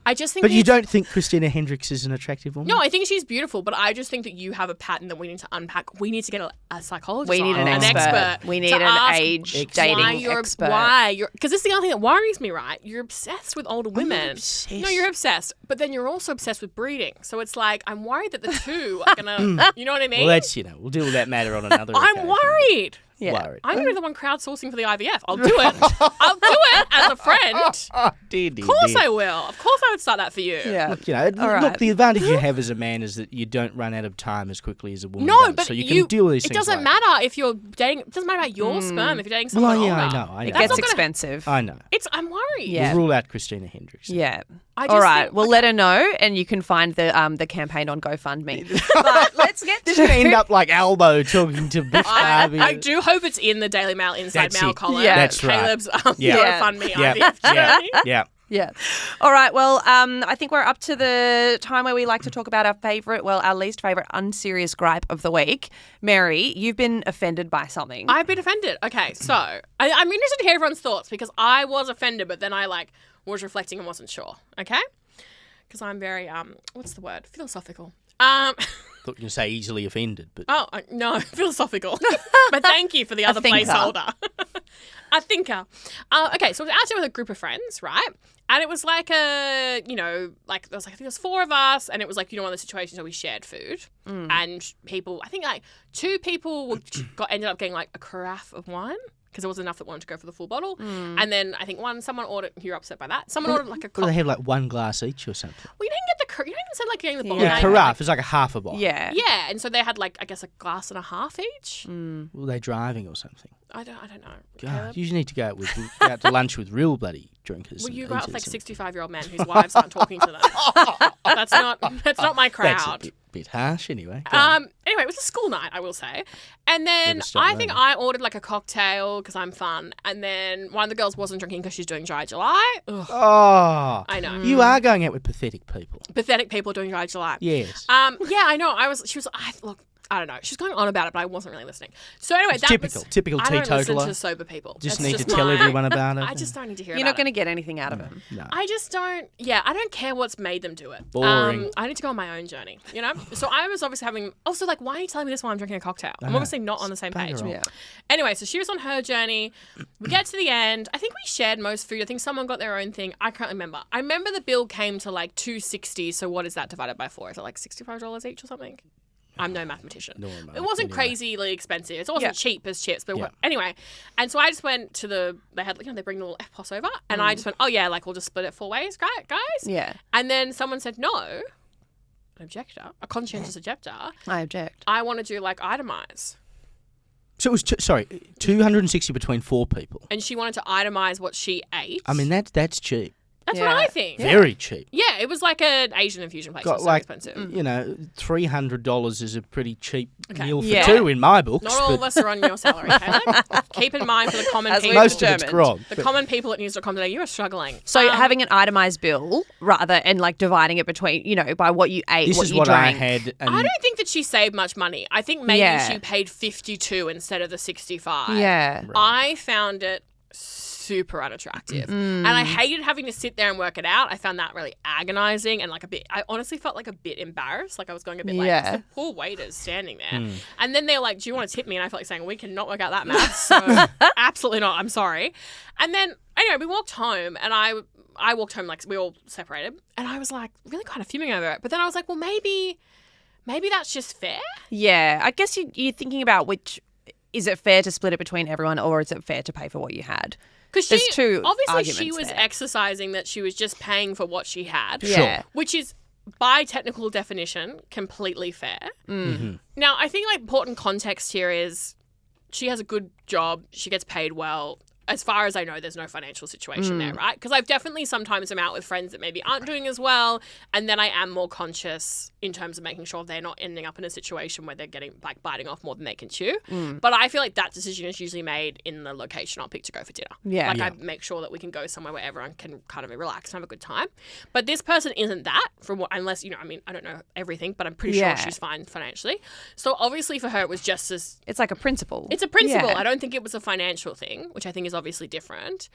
Speaker 1: I just think
Speaker 2: But you
Speaker 1: it's-
Speaker 2: don't think Christina Hendricks is an attractive woman?
Speaker 1: No, I think she's beautiful, but I just think that you have a pattern that we need to unpack. We need to get a psychologist.
Speaker 3: We need
Speaker 1: on,
Speaker 3: an expert. We need
Speaker 1: to
Speaker 3: an
Speaker 1: ask
Speaker 3: age
Speaker 2: Expert.
Speaker 3: dating
Speaker 1: why you're,
Speaker 3: expert.
Speaker 1: Why you're? Because this is the other thing that worries me. Right? You're obsessed with older women.
Speaker 2: obsessed.
Speaker 1: No, you're obsessed, but then you're also obsessed with breeding. So it's like I'm worried that the two are gonna. You know what I mean?
Speaker 2: Well, that's, we'll deal with that matter on another
Speaker 1: I'm
Speaker 2: occasion.
Speaker 1: worried.
Speaker 3: Yeah.
Speaker 2: Worried.
Speaker 1: I'm going to be the one crowdsourcing for the IVF. I'll do it. I'll do it as a friend.
Speaker 2: Dear,
Speaker 1: Of course I will. Of course I would start that for you.
Speaker 3: Yeah.
Speaker 2: Look,
Speaker 3: All right.
Speaker 2: look, the advantage you have as a man is that you don't run out of time as quickly as a woman
Speaker 1: No,
Speaker 2: does.
Speaker 1: but
Speaker 2: so you can deal with these
Speaker 1: it
Speaker 2: things
Speaker 1: doesn't
Speaker 2: later.
Speaker 1: matter if you're dating. It doesn't matter about your sperm if you're dating someone
Speaker 2: Well, yeah,
Speaker 1: older.
Speaker 2: I know.
Speaker 3: It
Speaker 1: That's
Speaker 3: gets
Speaker 1: not gonna-
Speaker 3: expensive.
Speaker 2: I know.
Speaker 1: I'm worried.
Speaker 3: Yeah.
Speaker 2: We'll rule out Christina Hendricks.
Speaker 3: Yeah.
Speaker 1: I
Speaker 3: All
Speaker 1: just
Speaker 3: right.
Speaker 1: think-
Speaker 3: Well, let her know, and you can find the campaign on GoFundMe. But let's get
Speaker 2: This is going to end up like Albo talking to Biff Darby.
Speaker 1: I do hope it's in the Daily Mail Inside
Speaker 2: That's
Speaker 1: Mail
Speaker 2: it.
Speaker 1: column.
Speaker 3: Yeah.
Speaker 2: That's right.
Speaker 1: Caleb's
Speaker 2: Yeah.
Speaker 1: GoFundMe
Speaker 2: Yeah,
Speaker 1: IVF
Speaker 2: yeah,
Speaker 1: journey.
Speaker 2: yeah.
Speaker 3: Yeah. All right. Well, I think we're up to the time where we like to talk about our least favourite unserious gripe of the week. Mary, you've been offended by something.
Speaker 1: I've been offended. Okay, so I'm interested to hear everyone's thoughts because I was offended, but then I was reflecting and wasn't sure. Okay, because I'm very what's the word? Philosophical.
Speaker 2: Thought you were going to say easily offended, but
Speaker 1: No, philosophical. But thank you for the other
Speaker 3: thinker.
Speaker 1: placeholder. A thinker. Okay, so I was out there with a group of friends, right? And it was like there was I think there was 4 of us, and it was like, one of the situations where we shared food. And people, I think like 2 people ended up getting like a carafe of wine because there wasn't enough that wanted to go for the full bottle. And then I think someone ordered, you're upset by that, someone ordered like a
Speaker 2: do they have like one glass each or something?
Speaker 1: Well, you didn't get you don't even say like getting the bottle.
Speaker 2: Yeah,
Speaker 1: name,
Speaker 2: carafe is like a half a bottle.
Speaker 3: yeah.
Speaker 1: Yeah, and so they had like, I guess, a glass and a half each.
Speaker 2: Were they driving or something?
Speaker 1: I don't know.
Speaker 2: God,
Speaker 1: Caleb?
Speaker 2: you need to go out to lunch with real bloody drinkers.
Speaker 1: Well,
Speaker 2: and
Speaker 1: you go out with
Speaker 2: eaters
Speaker 1: like
Speaker 2: and-
Speaker 1: 65-year-old men whose wives aren't talking to them. That's not my
Speaker 2: That's
Speaker 1: crowd.
Speaker 2: a bit harsh anyway. Go on.
Speaker 1: Anyway, it was a school night, I will say. And then
Speaker 2: Never stop
Speaker 1: I think
Speaker 2: learning.
Speaker 1: I ordered like a cocktail because I'm fun. And then one of the girls wasn't drinking because she's doing Dry July. Ugh,
Speaker 2: Oh,
Speaker 1: I know.
Speaker 2: you are going out with pathetic people.
Speaker 1: Pathetic people doing Dry July.
Speaker 2: Yes.
Speaker 1: Yeah, I know. I don't know. She was going on about it, but I wasn't really listening. So anyway,
Speaker 2: It's
Speaker 1: that
Speaker 2: typical.
Speaker 1: was,
Speaker 2: Typical
Speaker 1: I don't listen
Speaker 2: teetotaler.
Speaker 1: to sober people.
Speaker 2: Just
Speaker 1: That's
Speaker 2: need to tell everyone about it.
Speaker 1: I just don't need to hear
Speaker 3: You're
Speaker 1: about
Speaker 3: not going
Speaker 1: it.
Speaker 3: to get anything out of him.
Speaker 2: No.
Speaker 1: I just don't. Yeah, I don't care what's made them do it.
Speaker 2: Boring.
Speaker 1: I need to go on my own journey. So I was obviously having. Also, like, why are you telling me this while I'm drinking a cocktail? I'm obviously not on the same page.
Speaker 2: bugger off.
Speaker 3: Yeah.
Speaker 1: Anyway, so she was on her journey. We get to the end. I think we shared most food. I think someone got their own thing. I can't remember. I remember the bill came to like $260. So what is that divided by 4? Is it like $65 each or something? I'm no mathematician.
Speaker 2: Nor am I,
Speaker 1: It wasn't
Speaker 2: anyway.
Speaker 1: crazily expensive. It wasn't
Speaker 3: Yeah.
Speaker 1: cheap as chips, but
Speaker 2: Yeah.
Speaker 1: anyway. And so I just went to they had, they bring the little FPOS over, and I just went, oh yeah, like we'll just split it 4 ways, right, guys?
Speaker 3: Yeah.
Speaker 1: And then someone said, no, an objector, a conscientious objector,
Speaker 3: I object.
Speaker 1: I want to do like itemize.
Speaker 2: So it was 260 between 4 people.
Speaker 1: And she wanted to itemize what she ate.
Speaker 2: I mean that's cheap.
Speaker 1: That's
Speaker 3: Yeah.
Speaker 1: what I think.
Speaker 2: Very cheap.
Speaker 1: Yeah, it was like an Asian infusion place. It
Speaker 2: Got
Speaker 1: was so
Speaker 2: like
Speaker 1: expensive.
Speaker 2: $300 is a pretty cheap
Speaker 1: Okay.
Speaker 2: meal for
Speaker 3: Yeah.
Speaker 2: 2 in my books.
Speaker 1: Not all of
Speaker 2: but
Speaker 1: us are on your salary, Caleb. Keep in mind for the common
Speaker 3: As
Speaker 1: people.
Speaker 3: we've
Speaker 2: most of it's
Speaker 3: determined.
Speaker 2: grog.
Speaker 1: The
Speaker 2: but-
Speaker 1: common people at news.com.au, you are struggling.
Speaker 3: So having an itemized bill rather and like dividing it between, by what you ate,
Speaker 2: This
Speaker 3: what
Speaker 2: is
Speaker 3: you
Speaker 2: what
Speaker 3: drank.
Speaker 2: I had. And
Speaker 1: I don't think that she saved much money. I think maybe
Speaker 3: Yeah.
Speaker 1: she paid 52 instead of the 65.
Speaker 3: Yeah.
Speaker 1: I found it super unattractive. And I hated having to sit there and work it out. I found that really agonizing and like I honestly felt like a bit embarrassed. Like I was going a bit like,
Speaker 3: Yeah.
Speaker 1: the poor waiters standing there. And then they're like, do you want to tip me? And I felt like saying, we cannot work out that math. So absolutely not. I'm sorry. And then anyway, we walked home and I walked home, like we all separated. And I was like really kind of fuming over it. But then I was like, well, maybe that's just fair.
Speaker 3: Yeah. I guess you're thinking about is it fair to split it between everyone or is it fair to pay for what you had?
Speaker 1: Because
Speaker 3: There's two
Speaker 1: obviously she
Speaker 3: arguments
Speaker 1: was
Speaker 3: there.
Speaker 1: exercising that she was just paying for what she had.
Speaker 3: Yeah.
Speaker 1: Which is, by technical definition, completely fair.
Speaker 2: Mm-hmm.
Speaker 1: Now, I think like important context here is she has a good job. She gets paid well. As far as I know, there's no financial situation there, right? Because I've definitely sometimes am out with friends that maybe aren't doing as well, and then I am more conscious in terms of making sure they're not ending up in a situation where they're getting like biting off more than they can chew. But I feel like that decision is usually made in the location I'll pick to go for dinner.
Speaker 3: Yeah.
Speaker 1: Like
Speaker 3: Yeah.
Speaker 1: I make sure that we can go somewhere where everyone can kind of relax and have a good time. But this person isn't that, unless I don't know everything, but I'm pretty
Speaker 3: Yeah.
Speaker 1: sure she's fine financially. So obviously for her, it was just as
Speaker 3: It's like a principle.
Speaker 1: it's a principle.
Speaker 3: Yeah.
Speaker 1: I don't think it was a financial thing, which I think is obviously different.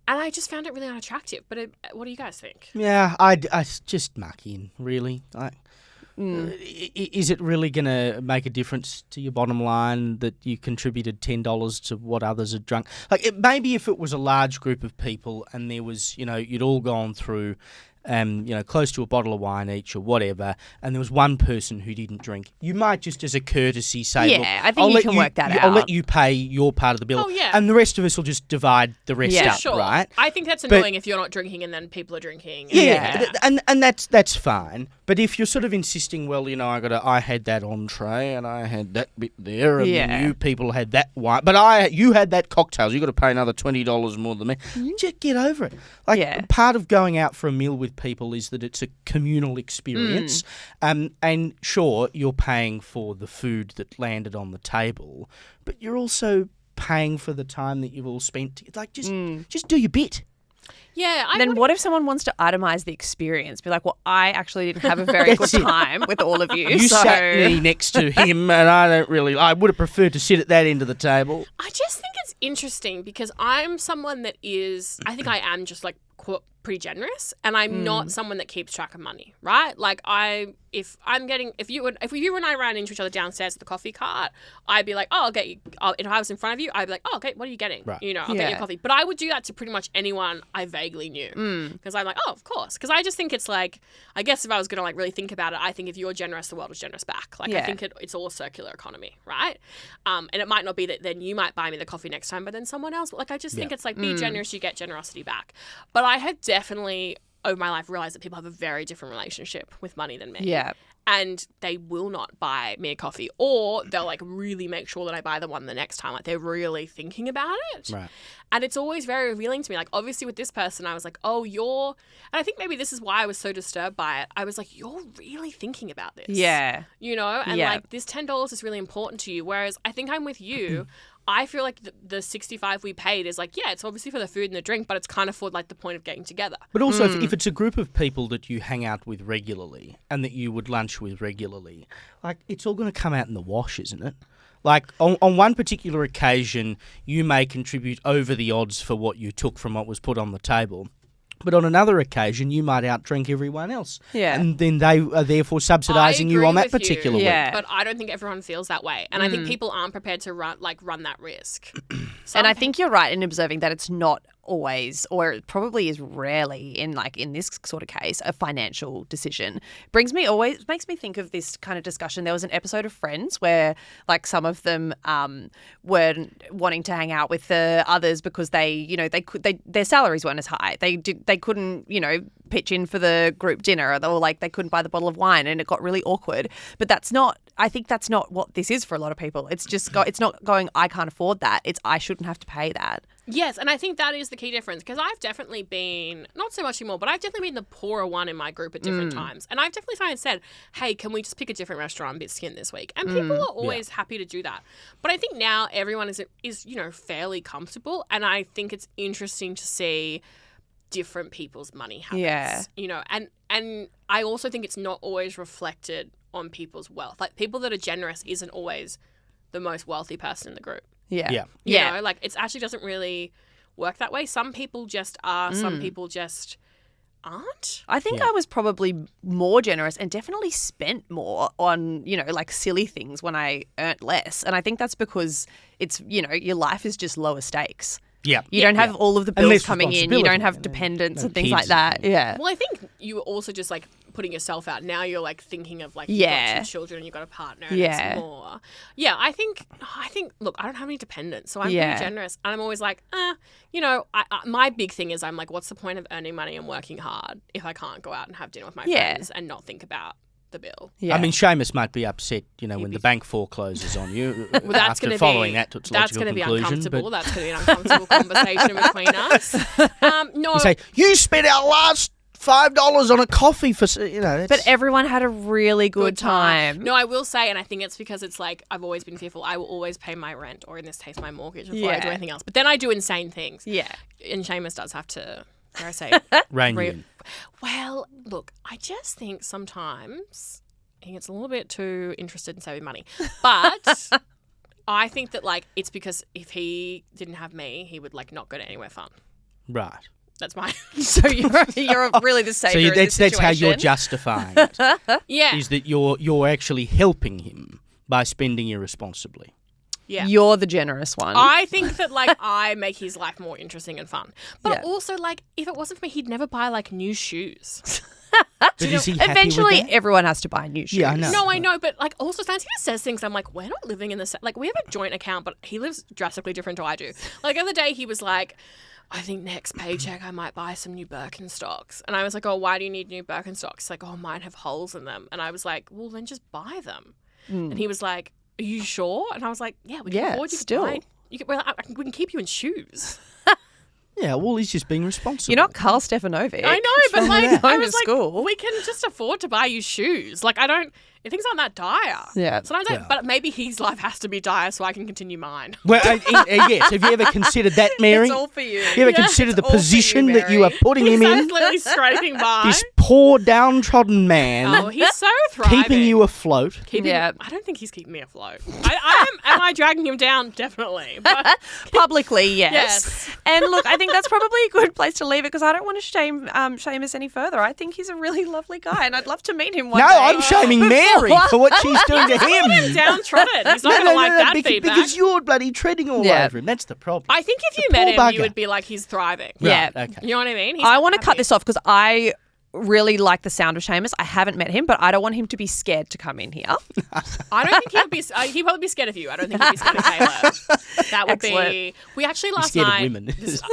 Speaker 1: And I just found it really unattractive. But what do you guys think?
Speaker 2: Yeah, I just muck in, really. Is it really going to make a difference to your bottom line that you contributed $10 to what others had drunk? Like, maybe if it was a large group of people and there was, you'd all gone through, close to a bottle of wine each or whatever, and there was one person who didn't drink, you might just as a courtesy say,
Speaker 3: Yeah,
Speaker 2: look,
Speaker 3: I think you can work that out.
Speaker 2: I'll let you pay your part of the bill,
Speaker 1: Oh, yeah.
Speaker 2: and the rest of us will just divide the rest up,
Speaker 1: Sure.
Speaker 2: right?
Speaker 1: I think that's annoying if you're not drinking and then people are drinking.
Speaker 2: Yeah. And that's fine. But if you're sort of insisting, well, I had that entree and I had that bit there, and then you people had that wine, but you had that cocktails. You got to pay another $20 more than me. Just get over it. Like, part of going out for a meal with people is that it's a communal experience, and sure, you're paying for the food that landed on the table, but you're also paying for the time that you've all spent. Like, just do your bit.
Speaker 1: Yeah.
Speaker 3: Then what if someone wants to itemize the experience? Be like, well, I actually didn't have a very good time with all of you.
Speaker 2: You sat me next to him, and I would have preferred to sit at that end of the table.
Speaker 1: I just think it's interesting because I'm someone that I think I am just like pretty generous, and I'm not someone that keeps track of money, right? Like, if you and I ran into each other downstairs at the coffee cart, I'd be like, oh, I'll get you. If I was in front of you, I'd be like, oh, okay, what are you getting?
Speaker 2: Right.
Speaker 1: I'll get you coffee. But I would do that to pretty much anyone I vaguely knew, because I'm like, oh, of course, because I just think it's like, I guess if I was gonna like really think about it, I think if you're generous, the world is generous back. Like, I think it's all a circular economy, right? And it might not be that then you might buy me the coffee next time, but then someone else. But like, I just think it's like, be generous, you get generosity back. But I had definitely over my life realized that people have a very different relationship with money than me.
Speaker 3: Yeah.
Speaker 1: And they will not buy me a coffee, or they'll like really make sure that I buy the one the next time. Like, they're really thinking about it.
Speaker 2: Right.
Speaker 1: And it's always very revealing to me. Like, obviously with this person, I was like, oh, and I think maybe this is why I was so disturbed by it. I was like, you're really thinking about this.
Speaker 3: Yeah.
Speaker 1: And like, this $10 is really important to you. Whereas I think I'm with you. I feel like the $65 we paid is like, yeah, it's obviously for the food and the drink, but it's kind of for like the point of getting together.
Speaker 2: But also, if it's a group of people that you hang out with regularly and that you would lunch with regularly, like, it's all going to come out in the wash, isn't it? Like, on one particular occasion, you may contribute over the odds for what you took from what was put on the table. But on another occasion, you might outdrink everyone else. Yeah. And then they are therefore subsidising you on that particular week.
Speaker 3: Yeah.
Speaker 1: But I don't think everyone feels that way. And I think people aren't prepared to run that risk.
Speaker 3: And I think you're right in observing that it's not always, or it probably is rarely in this sort of case, a financial decision. Makes me think of this kind of discussion. There was an episode of Friends where like some of them were wanting to hang out with the others because their salaries weren't as high. They couldn't, pitch in for the group dinner, or like they couldn't buy the bottle of wine, and it got really awkward. But I think that's not what this is for a lot of people. It's just it's not going, I can't afford that. It's, I shouldn't have to pay that.
Speaker 1: Yes, and I think that is the key difference, because I've definitely been, not so much anymore, but I've definitely been the poorer one in my group at different times. And I've definitely said, hey, can we just pick a different restaurant and bit skin this week? And people are always happy to do that. But I think now everyone is fairly comfortable, and I think it's interesting to see different people's money habits. Yeah. And I also think it's not always reflected on people's wealth. Like, people that are generous isn't always the most wealthy person in the group.
Speaker 3: Yeah.
Speaker 1: Like, it actually doesn't really work that way. Some people just are, some people just aren't.
Speaker 3: I think I was probably more generous and definitely spent more on, like silly things when I earned less. And I think that's because it's, your life is just lower stakes.
Speaker 2: Yeah.
Speaker 3: You don't have all of the bills coming in. You don't have dependents and things like that. Yeah.
Speaker 1: Well, I think you were also just like putting yourself out. Now you're like thinking of like, you've got 2 children and you've got a partner and it's more. Yeah. I think, look, I don't have any dependents, so I'm pretty generous. And I'm always like, my big thing is I'm like, what's the point of earning money and working hard if I can't go out and have dinner with my friends and not think about the bill?
Speaker 2: Yeah. I mean, Seamus might be upset, when the bank forecloses on you.
Speaker 1: Well, that's
Speaker 2: after following that to its logical conclusion.
Speaker 1: That's going to be uncomfortable. That's going to be an uncomfortable conversation between us. No,
Speaker 2: you say, you spent our last $5 on a coffee for,
Speaker 3: But everyone had a really good time.
Speaker 1: No, I will say, and I think it's because it's like, I've always been fearful. I will always pay my rent, or in this case, my mortgage, before I do anything else. But then I do insane things.
Speaker 3: Yeah.
Speaker 1: And Seamus does have to, dare I say,
Speaker 2: rein you in.
Speaker 1: Well, look, I just think sometimes he gets a little bit too interested in saving money. But I think that, like, it's because if he didn't have me, he would, like, not go to anywhere fun.
Speaker 2: Right.
Speaker 1: That's my...
Speaker 3: So you're really the
Speaker 2: So
Speaker 3: saviour in this
Speaker 2: that's how you're
Speaker 3: situation.
Speaker 2: justifying it.
Speaker 1: Yeah.
Speaker 2: Is that you're actually helping him by spending irresponsibly.
Speaker 1: Yeah.
Speaker 3: You're the generous one.
Speaker 1: I think that, like, I make his life more interesting and fun. But
Speaker 3: Yeah.
Speaker 1: also, like, if it wasn't for me, he'd never buy, like, new shoes.
Speaker 2: But is he happy
Speaker 3: Eventually,
Speaker 2: with that?
Speaker 3: everyone has to buy new shoes.
Speaker 2: Yeah, I know.
Speaker 1: No, I know, but, like, also sometimes he just says things, I'm like, we're not living in the same... Like, we have a joint account, but he lives drastically different to I do. Like, the other day, he was like... I think next paycheck I might buy some new Birkenstocks. And I was like, oh, why do you need new Birkenstocks? He's like, oh, mine have holes in them. And I was like, well, then just buy them. And he was like, are you sure? And I was like, yeah, we can
Speaker 3: Yeah,
Speaker 1: afford you
Speaker 3: still.
Speaker 1: to buy. We can keep you in shoes.
Speaker 2: Yeah, well, he's just being responsible.
Speaker 3: You're not Carl Stefanovic.
Speaker 1: I know, but
Speaker 3: wrong
Speaker 1: like,
Speaker 3: with that?
Speaker 1: I
Speaker 3: Going
Speaker 1: was
Speaker 3: to
Speaker 1: like,
Speaker 3: school.
Speaker 1: we can just afford to buy you shoes. Like, things aren't that dire.
Speaker 3: Yeah.
Speaker 1: Sometimes, but maybe his life has to be dire so I can continue mine.
Speaker 2: Well, yes. Have you ever considered that, Mary?
Speaker 3: It's all for you.
Speaker 2: You ever considered the
Speaker 3: all for you,
Speaker 2: position that you are
Speaker 3: Mary.
Speaker 2: putting him
Speaker 1: He's
Speaker 2: in?
Speaker 1: absolutely scraping by.
Speaker 2: This poor downtrodden man
Speaker 1: Oh, he's so thriving.
Speaker 2: keeping you afloat.
Speaker 3: Yeah.
Speaker 1: I don't think he's keeping me afloat. Am I dragging him down? Definitely. But
Speaker 3: Publicly, yes.
Speaker 1: Yes.
Speaker 3: And look, I think that's probably a good place to leave it because I don't want to shame Seamus any further. I think he's a really lovely guy and I'd love to meet him one
Speaker 2: No,
Speaker 3: day.
Speaker 2: I'm shaming Mary for what she's doing to him.
Speaker 1: downtrodden. He's not going to like that feedback.
Speaker 2: because you're bloody treading all
Speaker 3: Yeah.
Speaker 2: over him. That's the problem.
Speaker 1: I think if
Speaker 2: The
Speaker 1: you met
Speaker 2: poor
Speaker 1: him,
Speaker 2: bugger.
Speaker 1: you would be like, he's thriving.
Speaker 3: Yeah.
Speaker 2: Right, okay.
Speaker 1: You know what I mean? He's
Speaker 3: I want to cut
Speaker 1: happy.
Speaker 3: this off because I really like the sound of Seamus. I haven't met him, but I don't want him to be scared to come in here.
Speaker 1: I don't think he'd be. He'd probably be scared of you. I don't think he'd be scared of Taylor. That would be.
Speaker 3: Excellent.
Speaker 1: We actually last
Speaker 2: scared of
Speaker 1: night.
Speaker 2: women.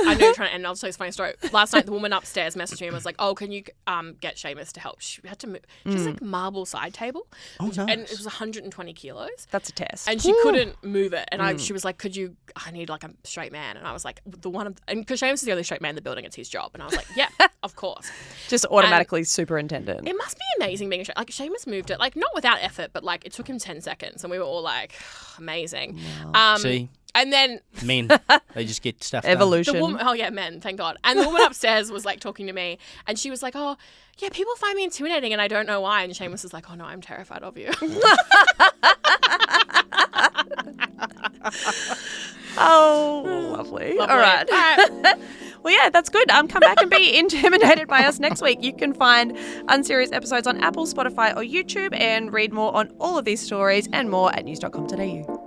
Speaker 1: I know you're trying to end. I'll tell you a funny story. Last night, the woman upstairs messaged me and was like, "Oh, can you get Seamus to help?" She had to move. She's like marble side table.
Speaker 2: Oh,
Speaker 1: and it
Speaker 2: nice.
Speaker 1: was 120 kilos.
Speaker 3: That's a test.
Speaker 1: And she couldn't move it. And she was like, could you, I need like a straight man. And I was like, and because Seamus is the only straight man in the building, it's his job. And I was like, yeah, of course.
Speaker 3: Just automatically superintendent.
Speaker 1: It must be amazing being a straight, like Seamus moved it, like not without effort, but like it took him 10 seconds. And we were all like, amazing.
Speaker 2: See,
Speaker 1: And then
Speaker 2: men, they just get stuff done.
Speaker 3: Evolution.
Speaker 1: the woman, oh yeah, men, thank God. And the woman upstairs was like talking to me and she was like, oh, yeah, people find me intimidating and I don't know why. And Seamus was like, oh no, I'm terrified of you.
Speaker 3: Oh, lovely. All right. Well, yeah, that's good. Come back and be intimidated by us next week. You can find Unserious episodes on Apple, Spotify, or YouTube and read more on all of these stories and more at news.com.au.